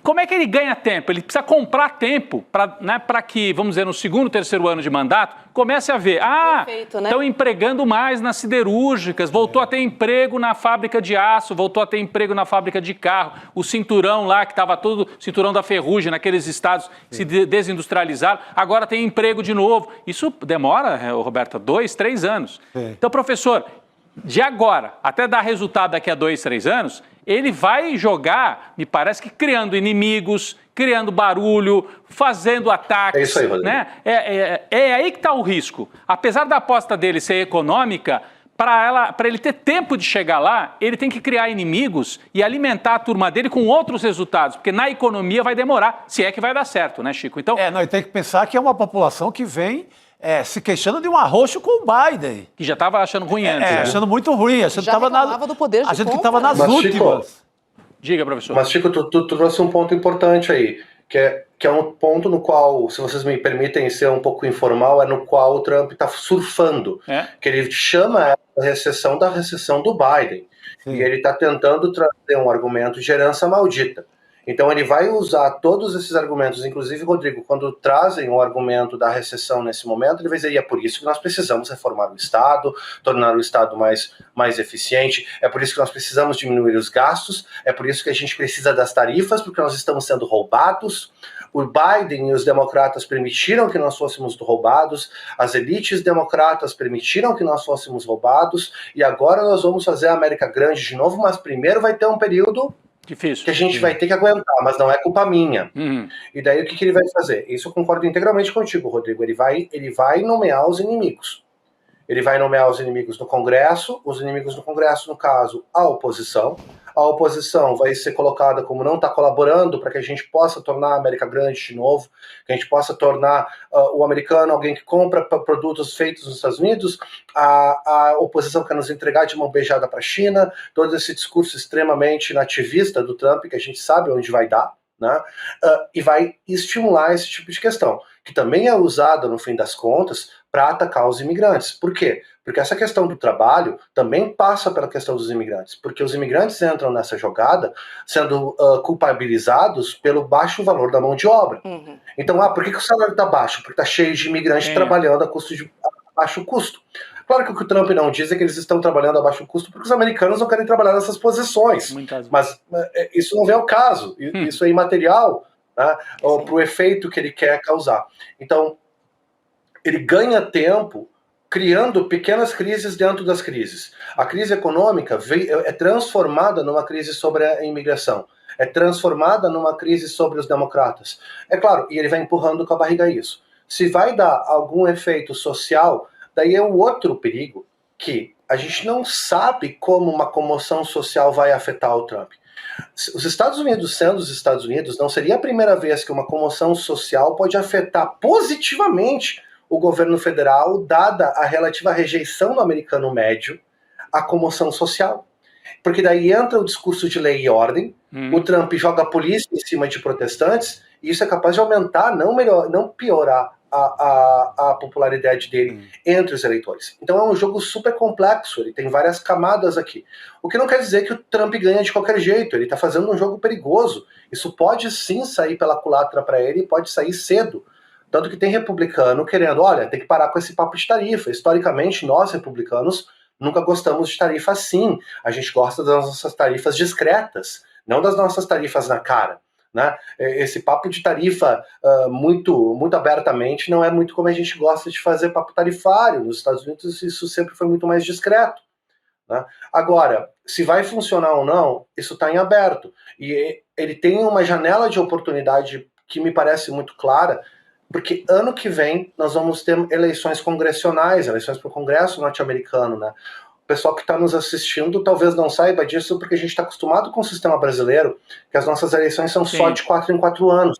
Como é que ele ganha tempo? Ele precisa comprar tempo para que, vamos dizer, no segundo, terceiro ano de mandato, comece a ver, estão empregando mais nas siderúrgicas, voltou a ter emprego na fábrica de aço, voltou a ter emprego na fábrica de carro, o cinturão lá, que estava todo, cinturão da ferrugem, naqueles estados que se desindustrializaram, agora tem emprego de novo. Isso demora, Roberta, 2, 3 anos. Então, professor, de agora até dar resultado daqui a 2, 3 anos, ele vai jogar, me parece que criando inimigos, criando barulho, fazendo ataques. É isso aí, Rodrigo. Né? É aí que está o risco. Apesar da aposta dele ser econômica, para ele ter tempo de chegar lá, ele tem que criar inimigos e alimentar a turma dele com outros resultados, porque na economia vai demorar, se é que vai dar certo, né, Chico? Então, e tem que pensar que é uma população que vem se queixando de um arroxo com o Biden. Que já estava achando ruim antes. Né? Achando muito ruim. Achando já reclamava do poder de que estava nas últimas. Chico, diga, professor. Mas, Chico, tu trouxe um ponto importante aí, que é um ponto no qual, se vocês me permitem ser um pouco informal, é no qual o Trump está surfando. Que ele chama a recessão da recessão do Biden. Sim. E ele está tentando trazer um argumento de herança maldita. Então ele vai usar todos esses argumentos, inclusive, Rodrigo, quando trazem o argumento da recessão nesse momento, ele vai dizer, e é por isso que nós precisamos reformar o Estado, tornar o Estado mais eficiente, é por isso que nós precisamos diminuir os gastos, é por isso que a gente precisa das tarifas, porque nós estamos sendo roubados. O Biden e os democratas permitiram que nós fôssemos roubados, as elites democratas permitiram que nós fôssemos roubados, e agora nós vamos fazer a América grande de novo, mas primeiro vai ter um período difícil, que a gente vai ter que aguentar, mas não é culpa minha. E daí o que ele vai fazer? Isso eu concordo integralmente contigo, Rodrigo. Ele vai nomear os inimigos. Ele vai nomear os inimigos no Congresso, os inimigos no Congresso, no caso, a oposição. A oposição vai ser colocada como não está colaborando para que a gente possa tornar a América grande de novo, que a gente possa tornar o americano alguém que compra produtos feitos nos Estados Unidos. A oposição quer nos entregar de mão beijada para a China, todo esse discurso extremamente nativista do Trump, que a gente sabe onde vai dar, né? E vai estimular esse tipo de questão, que também é usada, no fim das contas, para atacar os imigrantes. Por quê? Porque essa questão do trabalho também passa pela questão dos imigrantes, porque os imigrantes entram nessa jogada sendo culpabilizados pelo baixo valor da mão de obra. Então, por que o salário está baixo? Porque está cheio de imigrantes trabalhando a baixo custo. Claro que o que o Trump não diz é que eles estão trabalhando a baixo custo porque os americanos não querem trabalhar nessas posições. Mas isso não vem ao caso. Isso é imaterial, né, para o efeito que ele quer causar. Então, ele ganha tempo criando pequenas crises dentro das crises. A crise econômica é transformada numa crise sobre a imigração. É transformada numa crise sobre os democratas. É claro, e ele vai empurrando com a barriga isso. Se vai dar algum efeito social, daí é o outro perigo, que a gente não sabe como uma comoção social vai afetar o Trump. Os Estados Unidos sendo os Estados Unidos, não seria a primeira vez que uma comoção social pode afetar positivamente o governo federal, dada a relativa rejeição do americano médio à comoção social. Porque daí entra o discurso de lei e ordem, o Trump joga a polícia em cima de protestantes, e isso é capaz de aumentar, não piorar a popularidade dele entre os eleitores. Então é um jogo super complexo, ele tem várias camadas aqui. O que não quer dizer que o Trump ganha de qualquer jeito, ele está fazendo um jogo perigoso. Isso pode sim sair pela culatra para ele, pode sair cedo. Tanto que tem republicano querendo, olha, tem que parar com esse papo de tarifa. Historicamente, nós republicanos nunca gostamos de tarifa assim. A gente gosta das nossas tarifas discretas, não das nossas tarifas na cara. Né? Esse papo de tarifa muito abertamente não é muito como a gente gosta de fazer papo tarifário. Nos Estados Unidos isso sempre foi muito mais discreto. Né? Agora, se vai funcionar ou não, isso está em aberto. E ele tem uma janela de oportunidade que me parece muito clara, porque ano que vem nós vamos ter eleições congressionais, eleições para o Congresso norte-americano, né? O pessoal que está nos assistindo talvez não saiba disso, porque a gente está acostumado com o sistema brasileiro, que as nossas eleições são só de 4 em 4 anos.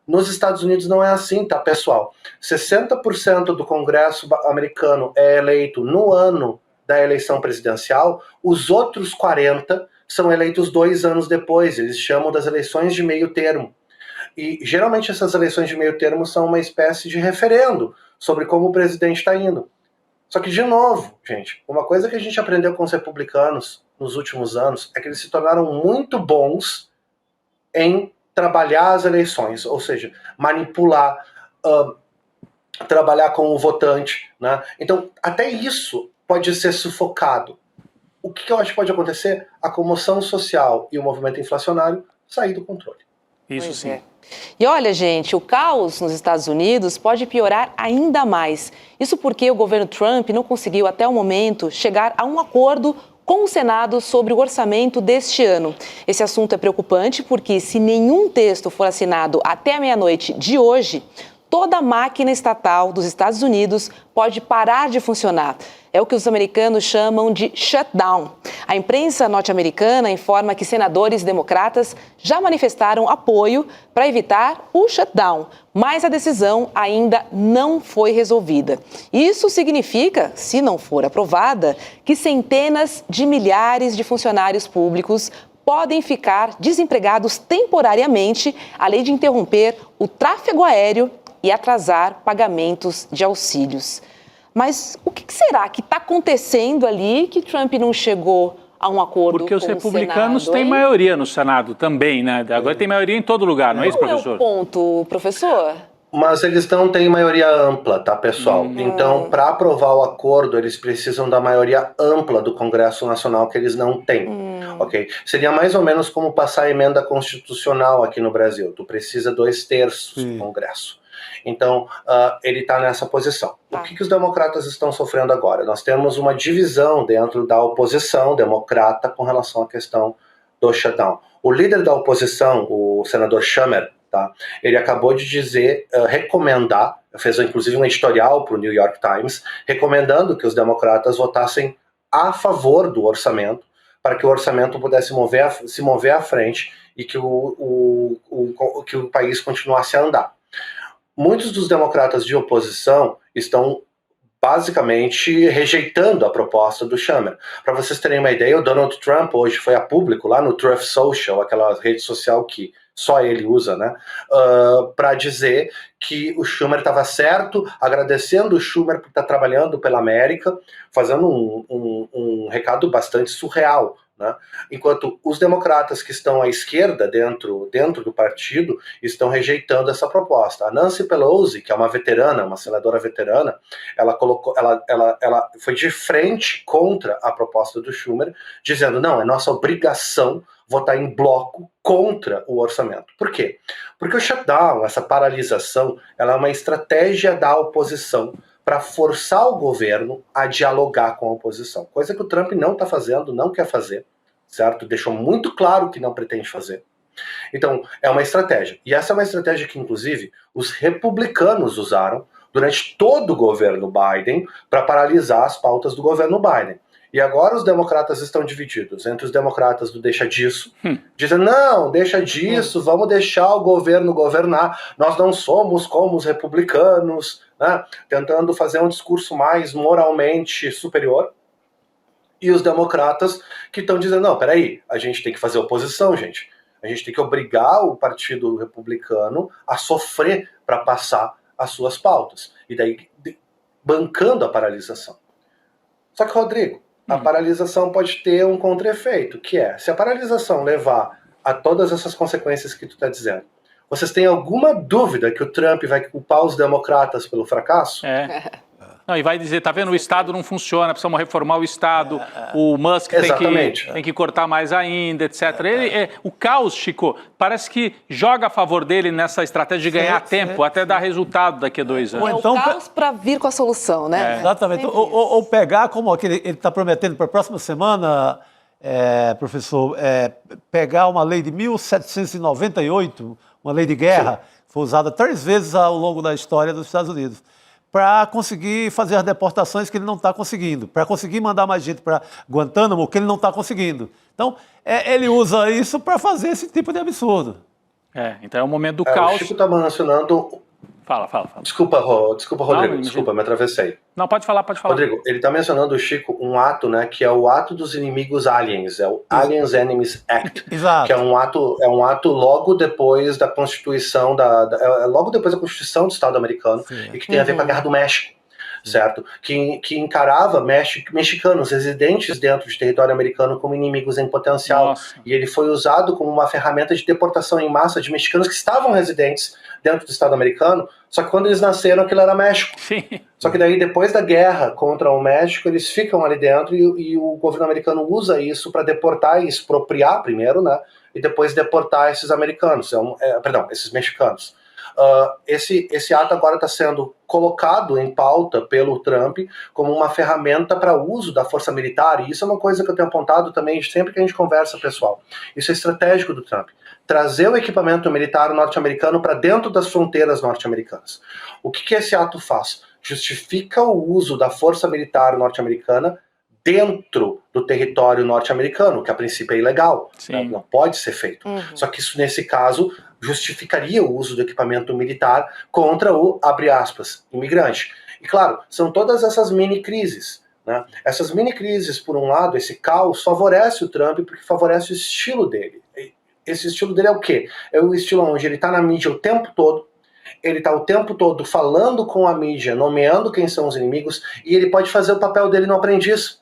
Nos Estados Unidos não é assim, tá, pessoal? 60% do Congresso americano é eleito no ano da eleição presidencial, os outros 40% são eleitos 2 anos depois, eles chamam das eleições de meio termo. E geralmente essas eleições de meio termo são uma espécie de referendo sobre como o presidente está indo. Só que, de novo, gente, uma coisa que a gente aprendeu com os republicanos nos últimos anos é que eles se tornaram muito bons em trabalhar as eleições, ou seja, manipular, trabalhar com o votante, né? Então, até isso pode ser sufocado. O que eu acho que pode acontecer? A comoção social e o movimento inflacionário sair do controle. Isso sim. É. E olha, gente, o caos nos Estados Unidos pode piorar ainda mais. Isso porque o governo Trump não conseguiu até o momento chegar a um acordo com o Senado sobre o orçamento deste ano. Esse assunto é preocupante porque se nenhum texto for assinado até a meia-noite de hoje, toda a máquina estatal dos Estados Unidos pode parar de funcionar. É o que os americanos chamam de shutdown. A imprensa norte-americana informa que senadores democratas já manifestaram apoio para evitar o shutdown, mas a decisão ainda não foi resolvida. Isso significa, se não for aprovada, que centenas de milhares de funcionários públicos podem ficar desempregados temporariamente, além de interromper o tráfego aéreo e atrasar pagamentos de auxílios. Mas o que será que está acontecendo ali que Trump não chegou a um acordo com o Senado? Porque os republicanos têm maioria no Senado também, né? Agora tem maioria em todo lugar, não é isso, professor? Qual é o ponto, professor? Mas eles não têm maioria ampla, tá, pessoal? Então, para aprovar o acordo, eles precisam da maioria ampla do Congresso Nacional, que eles não têm, ok? Seria mais ou menos como passar a emenda constitucional aqui no Brasil. Tu precisa 2/3 do Congresso. Então, ele está nessa posição. O que os democratas estão sofrendo agora? Nós temos uma divisão dentro da oposição democrata com relação à questão do shutdown. O líder da oposição, o senador Schumer, tá, ele acabou de dizer, recomendar, fez inclusive um editorial para o New York Times, recomendando que os democratas votassem a favor do orçamento, para que o orçamento pudesse se mover à frente e que o país continuasse a andar. Muitos dos democratas de oposição estão basicamente rejeitando a proposta do Schumer. Para vocês terem uma ideia, o Donald Trump hoje foi a público lá no Truth Social, aquela rede social que só ele usa, né, para dizer que o Schumer estava certo, agradecendo o Schumer por estar trabalhando pela América, fazendo um recado bastante surreal. Né? Enquanto os democratas que estão à esquerda dentro do partido estão rejeitando essa proposta. A Nancy Pelosi, que é uma veterana, uma senadora veterana, ela foi de frente contra a proposta do Schumer, dizendo, não, é nossa obrigação votar em bloco contra o orçamento. Por quê? Porque o shutdown, essa paralisação, ela é uma estratégia da oposição para forçar o governo a dialogar com a oposição, coisa que o Trump não está fazendo, não quer fazer, certo? Deixou muito claro que não pretende fazer. Então, é uma estratégia. E essa é uma estratégia que, inclusive, os republicanos usaram durante todo o governo Biden para paralisar as pautas do governo Biden. E agora os democratas estão divididos entre os democratas do deixa disso, dizendo, não, deixa disso, vamos deixar o governo governar, nós não somos como os republicanos, né? Tentando fazer um discurso mais moralmente superior. e os democratas que estão dizendo, não, peraí, a gente tem que fazer oposição, gente. A gente tem que obrigar o Partido Republicano a sofrer para passar as suas pautas. E daí, bancando a paralisação. Só que, Rodrigo, a paralisação pode ter um contra-efeito, que é, se a paralisação levar a todas essas consequências que tu está dizendo, vocês têm alguma dúvida que o Trump vai culpar os democratas pelo fracasso? Não, e vai dizer, tá vendo, o Estado não funciona, precisamos reformar o Estado, o Musk tem que cortar mais ainda, etc. O caos, Chico, parece que joga a favor dele nessa estratégia de ganhar tempo, até dar resultado daqui a 2 anos. Então, o caos para vir com a solução, né? Exatamente. Ou pegar, como ele está prometendo para a próxima semana, professor, pegar uma lei de 1798, uma lei de guerra, foi usada 3 vezes ao longo da história dos Estados Unidos, para conseguir fazer as deportações que ele não está conseguindo, para conseguir mandar mais gente para Guantánamo, que ele não está conseguindo. Então, ele usa isso para fazer esse tipo de absurdo. Então é o momento do caos. O Chico está mencionando... Fala. Desculpa, Rodrigo, desculpa, me atravessei. Não, pode falar. Rodrigo, ele está mencionando, o Chico, um ato, né, que é o ato dos inimigos aliens, é o Aliens Enemies Act, Exato. Que é um ato logo depois da Constituição, logo depois da Constituição do Estado americano, e que tem a ver com a Guerra do México, certo? Que encarava mexicanos residentes dentro de território americano como inimigos em potencial. Nossa. E ele foi usado como uma ferramenta de deportação em massa de mexicanos que estavam residentes dentro do Estado americano, só que quando eles nasceram aquilo era México. Sim. Só que daí, depois da guerra contra o México, eles ficam ali dentro e o governo americano usa isso para deportar e expropriar primeiro, né? E depois deportar esses americanos, esses mexicanos. Esse ato agora está sendo colocado em pauta pelo Trump como uma ferramenta para uso da força militar, e isso é uma coisa que eu tenho apontado também sempre que a gente conversa, pessoal. Isso é estratégico do Trump. Trazer o equipamento militar norte-americano para dentro das fronteiras norte-americanas. O que esse ato faz? Justifica o uso da força militar norte-americana dentro do território norte-americano, que a princípio é ilegal, né? Não pode ser feito. Só que isso, nesse caso, justificaria o uso do equipamento militar contra o, abre aspas, imigrante. E claro, são todas essas mini-crises, né? Essas mini-crises, por um lado, esse caos favorece o Trump porque favorece o estilo dele. Esse estilo dele é o quê? É o estilo onde ele está na mídia o tempo todo, ele está o tempo todo falando com a mídia, nomeando quem são os inimigos, e ele pode fazer o papel dele no Aprendiz.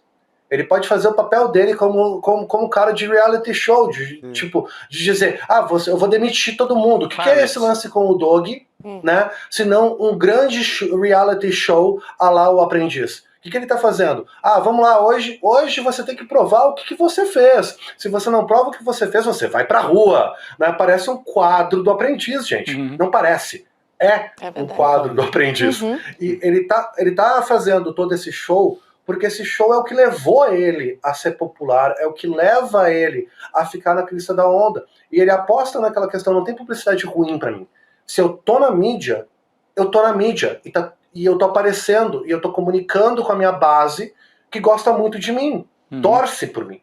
Ele pode fazer o papel dele como cara de reality show, de dizer, eu vou demitir todo mundo. O que é esse lance com o Doug, né? Se não um grande reality show à lá o Aprendiz. O que ele está fazendo? Vamos lá, hoje você tem que provar o que você fez. Se você não prova o que você fez, você vai pra rua. Né? Parece um quadro do Aprendiz, gente. Não parece. É um quadro do Aprendiz. E ele tá fazendo todo esse show porque esse show é o que levou ele a ser popular, é o que leva ele a ficar na crista da onda. E ele aposta naquela questão, não tem publicidade ruim pra mim. Se eu tô na mídia, eu tô na mídia. E eu tô aparecendo, e eu tô comunicando com a minha base, que gosta muito de mim, torce por mim.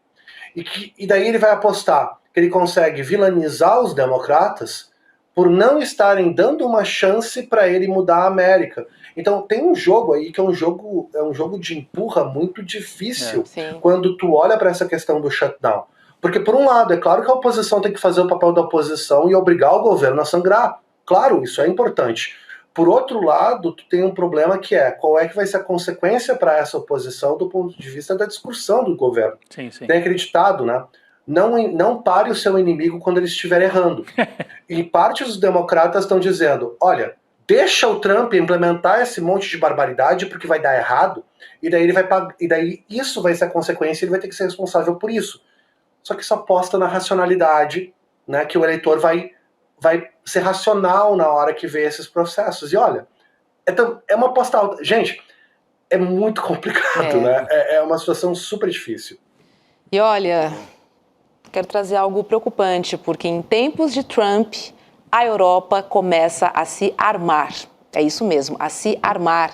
E daí ele vai apostar que ele consegue vilanizar os democratas por não estarem dando uma chance para ele mudar a América. Então tem um jogo aí que é um jogo de empurra muito difícil quando tu olha para essa questão do shutdown. Porque por um lado, é claro que a oposição tem que fazer o papel da oposição e obrigar o governo a sangrar. Claro, isso é importante. Por outro lado, tu tem um problema que é qual é que vai ser a consequência para essa oposição do ponto de vista da discussão do governo. Tem acreditado, né? Não pare o seu inimigo quando ele estiver errando. E parte dos democratas estão dizendo, olha, deixa o Trump implementar esse monte de barbaridade porque vai dar errado, e daí isso vai ser a consequência, ele vai ter que ser responsável por isso. Só que isso aposta na racionalidade, né, que o eleitor vai ser racional na hora que vê esses processos. E olha, é uma aposta alta. Gente, é muito complicado, né? É uma situação super difícil. E olha, quero trazer algo preocupante, porque em tempos de Trump, a Europa começa a se armar. É isso mesmo, a se armar.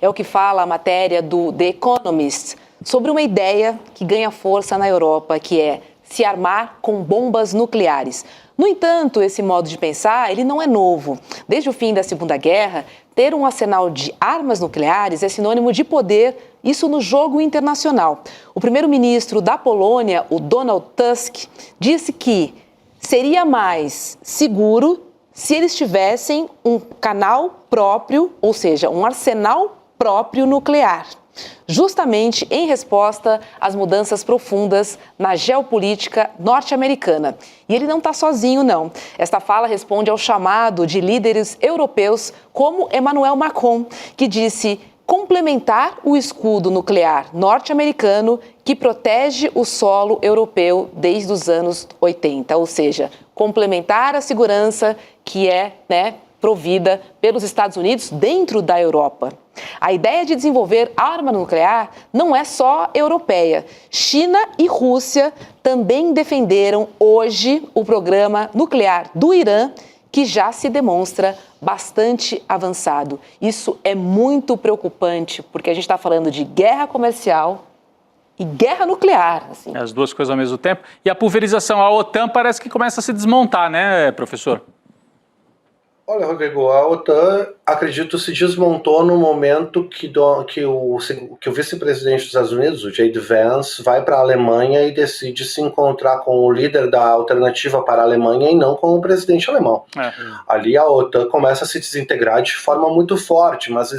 É o que fala a matéria do The Economist sobre uma ideia que ganha força na Europa, que é se armar com bombas nucleares. No entanto, esse modo de pensar, ele não é novo. Desde o fim da Segunda Guerra, ter um arsenal de armas nucleares é sinônimo de poder, isso no jogo internacional. O primeiro-ministro da Polônia, o Donald Tusk, disse que seria mais seguro se eles tivessem um canal próprio, ou seja, um arsenal próprio nuclear, justamente em resposta às mudanças profundas na geopolítica norte-americana. E ele não está sozinho, não. Esta fala responde ao chamado de líderes europeus como Emmanuel Macron, que disse complementar o escudo nuclear norte-americano que protege o solo europeu desde os anos 80, ou seja, complementar a segurança que é, provida pelos Estados Unidos dentro da Europa. A ideia de desenvolver arma nuclear não é só europeia. China e Rússia também defenderam hoje o programa nuclear do Irã, que já se demonstra bastante avançado. Isso é muito preocupante, porque a gente está falando de guerra comercial e guerra nuclear. Assim. As duas coisas ao mesmo tempo. E a pulverização, a OTAN parece que começa a se desmontar, né, professor? Olha, Rodrigo, a OTAN, acredito, se desmontou no momento que o vice-presidente dos Estados Unidos, o J.D. Vance, vai para a Alemanha e decide se encontrar com o líder da alternativa para a Alemanha e não com o presidente alemão. Ali a OTAN começa a se desintegrar de forma muito forte, mas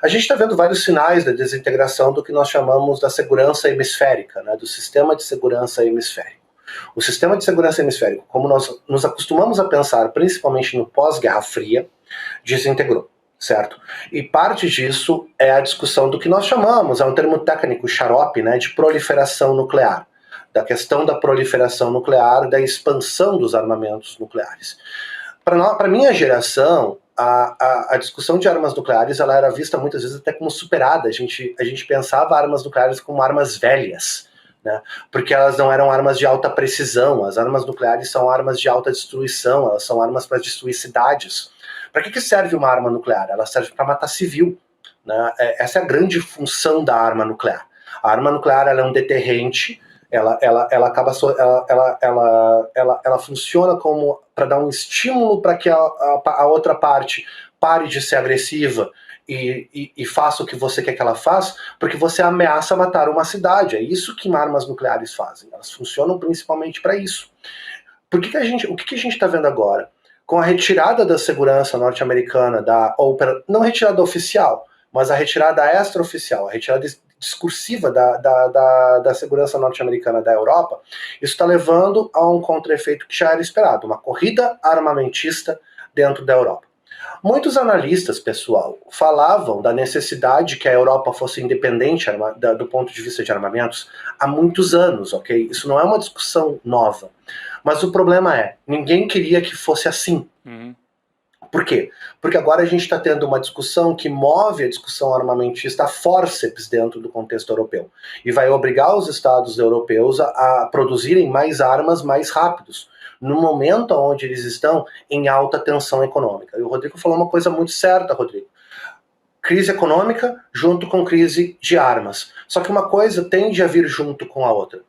a gente está vendo vários sinais da desintegração do que nós chamamos da segurança hemisférica, do sistema de segurança hemisférico. O sistema de segurança hemisférico, como nós nos acostumamos a pensar, principalmente no pós-Guerra Fria, desintegrou, certo? E parte disso é a discussão do que nós chamamos, é um termo técnico xarope, de proliferação nuclear, da questão da proliferação nuclear, da expansão dos armamentos nucleares. Para minha geração, a discussão de armas nucleares ela era vista muitas vezes até como superada. A gente pensava armas nucleares como armas velhas, porque elas não eram armas de alta precisão. As armas nucleares são armas de alta destruição, elas são armas para destruir cidades. Para que serve uma arma nuclear? Ela serve para matar civil. Essa é a grande função da arma nuclear. A arma nuclear ela é um deterrente, ela funciona como para dar um estímulo para que a outra parte pare de ser agressiva e faça o que você quer que ela faça, porque você ameaça matar uma cidade. É isso que armas nucleares fazem. Elas funcionam principalmente para isso. O que a gente está vendo agora? Com a retirada da segurança norte-americana, não retirada oficial, mas a retirada extraoficial, a retirada discursiva da segurança norte-americana da Europa, isso está levando a um contra-efeito que já era esperado, uma corrida armamentista dentro da Europa. Muitos analistas, pessoal, falavam da necessidade que a Europa fosse independente do ponto de vista de armamentos há muitos anos, ok? Isso não é uma discussão nova. Mas o problema é, ninguém queria que fosse assim. Por quê? Porque agora a gente está tendo uma discussão que move a discussão armamentista a fórceps dentro do contexto europeu. E vai obrigar os estados europeus a produzirem mais armas mais rápidos, no momento onde eles estão em alta tensão econômica. E o Rodrigo falou uma coisa muito certa, Rodrigo. Crise econômica junto com crise de armas. Só que uma coisa tende a vir junto com a outra.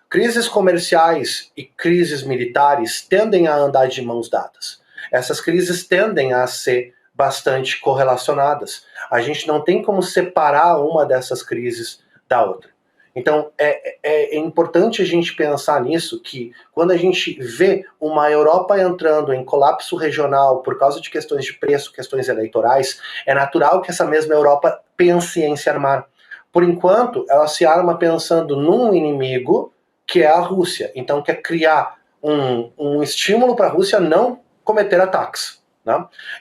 Crises comerciais e crises militares tendem a andar de mãos dadas. Essas crises tendem a ser bastante correlacionadas. A gente não tem como separar uma dessas crises da outra. Então, é importante a gente pensar nisso, que quando a gente vê uma Europa entrando em colapso regional por causa de questões de preço, questões eleitorais, é natural que essa mesma Europa pense em se armar. Por enquanto, ela se arma pensando num inimigo, que é a Rússia. Então, quer criar um estímulo para a Rússia não cometer ataques.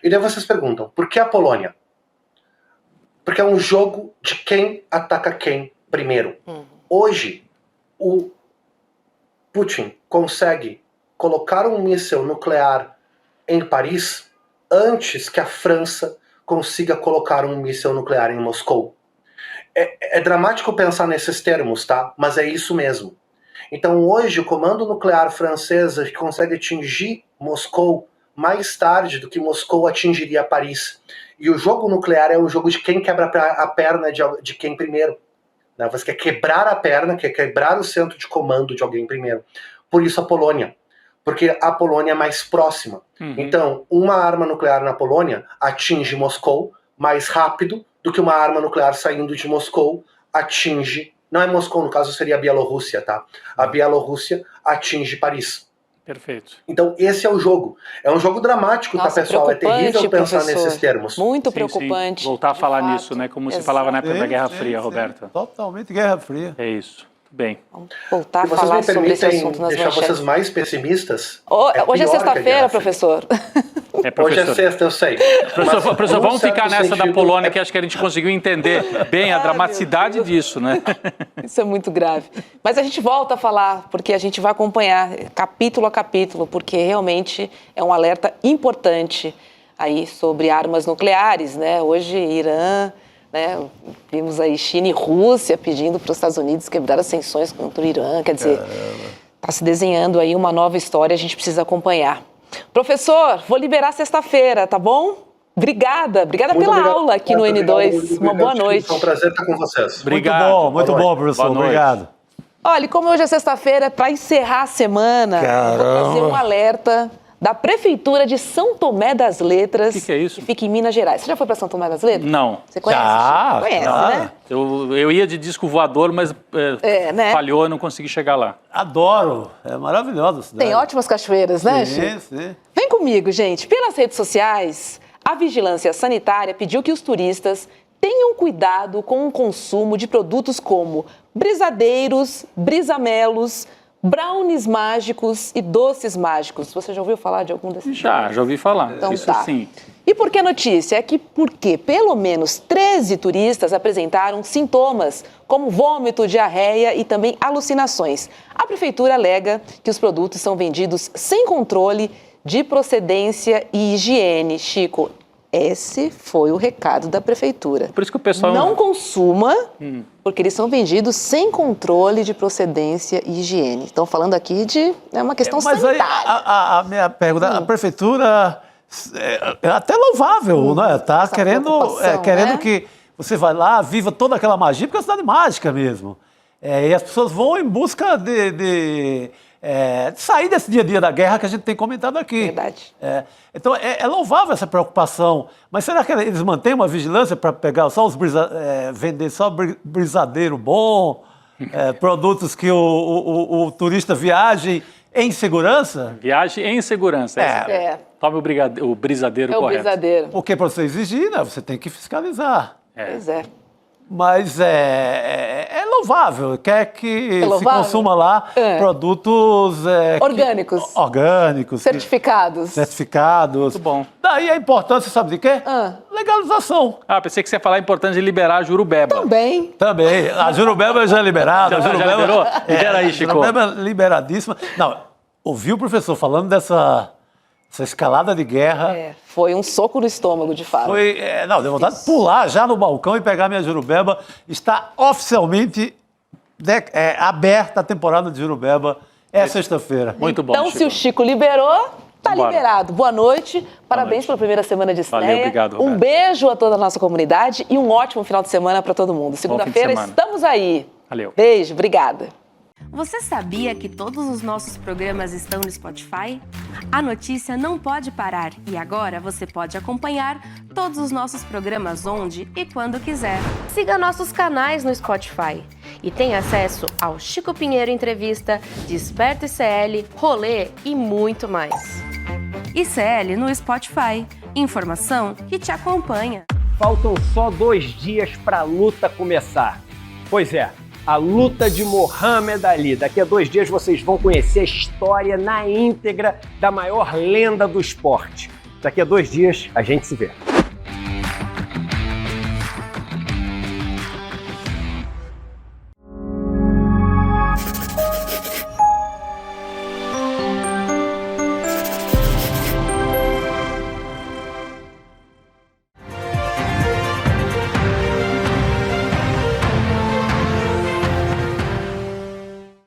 E daí vocês perguntam, por que a Polônia? Porque é um jogo de quem ataca quem primeiro. Hoje, o Putin consegue colocar um míssil nuclear em Paris antes que a França consiga colocar um míssil nuclear em Moscou. É dramático pensar nesses termos, tá? Mas é isso mesmo. Então hoje o comando nuclear francês consegue atingir Moscou mais tarde do que Moscou atingiria Paris. E o jogo nuclear é o jogo de quem quebra a perna de quem primeiro. Você quer quebrar a perna, quer quebrar o centro de comando de alguém primeiro. Por isso a Polônia. porque a Polônia é mais próxima. Então, uma arma nuclear na Polônia atinge Moscou mais rápido do que uma arma nuclear saindo de Moscou atinge... Não é Moscou, no caso seria a Bielorrússia, tá? A Bielorrússia atinge Paris. Perfeito. Então, esse é o jogo. É um jogo dramático, Nossa, tá, pessoal? É terrível pensar professor. nesses termos. Muito Sim, preocupante. sim. Voltar a falar fato. nisso, né? Como se Exato. falava na época da Sim, Guerra sim, Fria, sim. Roberta. Totalmente Guerra Fria. É isso. Tudo bem. Vamos voltar a Se vocês falar me sobre esse permitem assunto nas deixar manchetes. vocês mais pessimistas... Hoje é pior que a sexta-feira, Guerra Fria. professor. É, Hoje professor. é sexta, eu sei. Professor, Mas, num vamos ficar certo nessa da sentido, Polônia, que acho que a gente conseguiu entender bem a Ai, dramaticidade meu Deus. disso, né? Isso é muito grave. Mas a gente volta a falar, porque a gente vai acompanhar capítulo a capítulo, porque realmente é um alerta importante aí sobre armas nucleares, né? Hoje, Irã, né? Vimos aí China e Rússia pedindo para os Estados Unidos quebrar as sanções contra o Irã. Quer dizer, está se desenhando aí uma nova história, a gente precisa acompanhar. Professor, vou liberar sexta-feira, tá bom? Obrigada pela obrigado. aula aqui no N2. Muito Uma boa obrigado. noite. Foi um prazer estar com vocês. Obrigado. Muito bom, professor. Boa noite. Obrigado. Olha, e como hoje é sexta-feira, para encerrar a semana, eu vou fazer um alerta da Prefeitura de São Tomé das Letras. Que é isso? Que fica em Minas Gerais. Você já foi para São Tomé das Letras? Não. Você conhece? Já, Conhece, já. né? Eu ia de disco voador, mas né? falhou e não consegui chegar lá. Adoro. É maravilhosa a cidade. Tem ótimas cachoeiras, né, Sim, Chico? sim. Vem comigo, gente. Pelas redes sociais, a Vigilância Sanitária pediu que os turistas tenham cuidado com o consumo de produtos como brisadeiros, brisamelos, brownies mágicos e doces mágicos. Você já ouviu falar de algum desses? Já ouvi falar. Então Isso tá. sim. E por que a notícia? É que porque pelo menos 13 turistas apresentaram sintomas como vômito, diarreia e também alucinações. A prefeitura alega que os produtos são vendidos sem controle de procedência e higiene. Chico, esse foi o recado da prefeitura. Por isso que o pessoal... Não consuma, porque eles são vendidos sem controle de procedência e higiene. Estão falando aqui de uma questão Mas sanitária. aí, a minha pergunta, a prefeitura é até louvável, né? Está Essa querendo preocupação, né? que você vai lá, viva toda aquela magia, porque é uma cidade mágica mesmo. E as pessoas vão em busca de sair desse dia a dia da guerra que a gente tem comentado aqui. Verdade. Então, é louvável essa preocupação. Mas será que eles mantêm uma vigilância para pegar só vender só brisadeiro bom, produtos que o turista viaje em segurança? Viagem em segurança. Tome o brisadeiro correto. O brisadeiro. Porque para você exigir, né, você tem que fiscalizar. Pois é. Mas é louvável, quer que se consuma lá produtos orgânicos, certificados. Muito bom. Daí a importância, sabe de quê? Legalização. Pensei que você ia falar a importância de liberar a jurubeba. Também. A jurubeba já é liberada. Já liberou? Libera aí, Chico. A jurubeba é liberadíssima. Não, ouviu o professor falando dessa escalada de guerra. Foi um soco no estômago, de fato. Deu vontade de pular já no balcão e pegar minha jurubeba. Está oficialmente aberta a temporada de jurubeba. Sexta-feira. Muito bom, Então, Chico. se o Chico liberou, tá Vambora. liberado. Boa noite. Parabéns pela primeira semana de estreia. Valeu, obrigado, Roberto. Um beijo a toda a nossa comunidade e um ótimo final de semana para todo mundo. Segunda-feira semana. estamos aí. Valeu. Beijo, obrigada. Você sabia que todos os nossos programas estão no Spotify? A notícia não pode parar e agora você pode acompanhar todos os nossos programas onde e quando quiser. Siga nossos canais no Spotify e tenha acesso ao Chico Pinheiro Entrevista, Desperta ICL, Rolê e muito mais. ICL no Spotify. Informação que te acompanha. Faltam só 2 dias para a luta começar. Pois é, a luta de Muhammad Ali. Daqui a 2 dias vocês vão conhecer a história na íntegra da maior lenda do esporte. Daqui a 2 dias a gente se vê.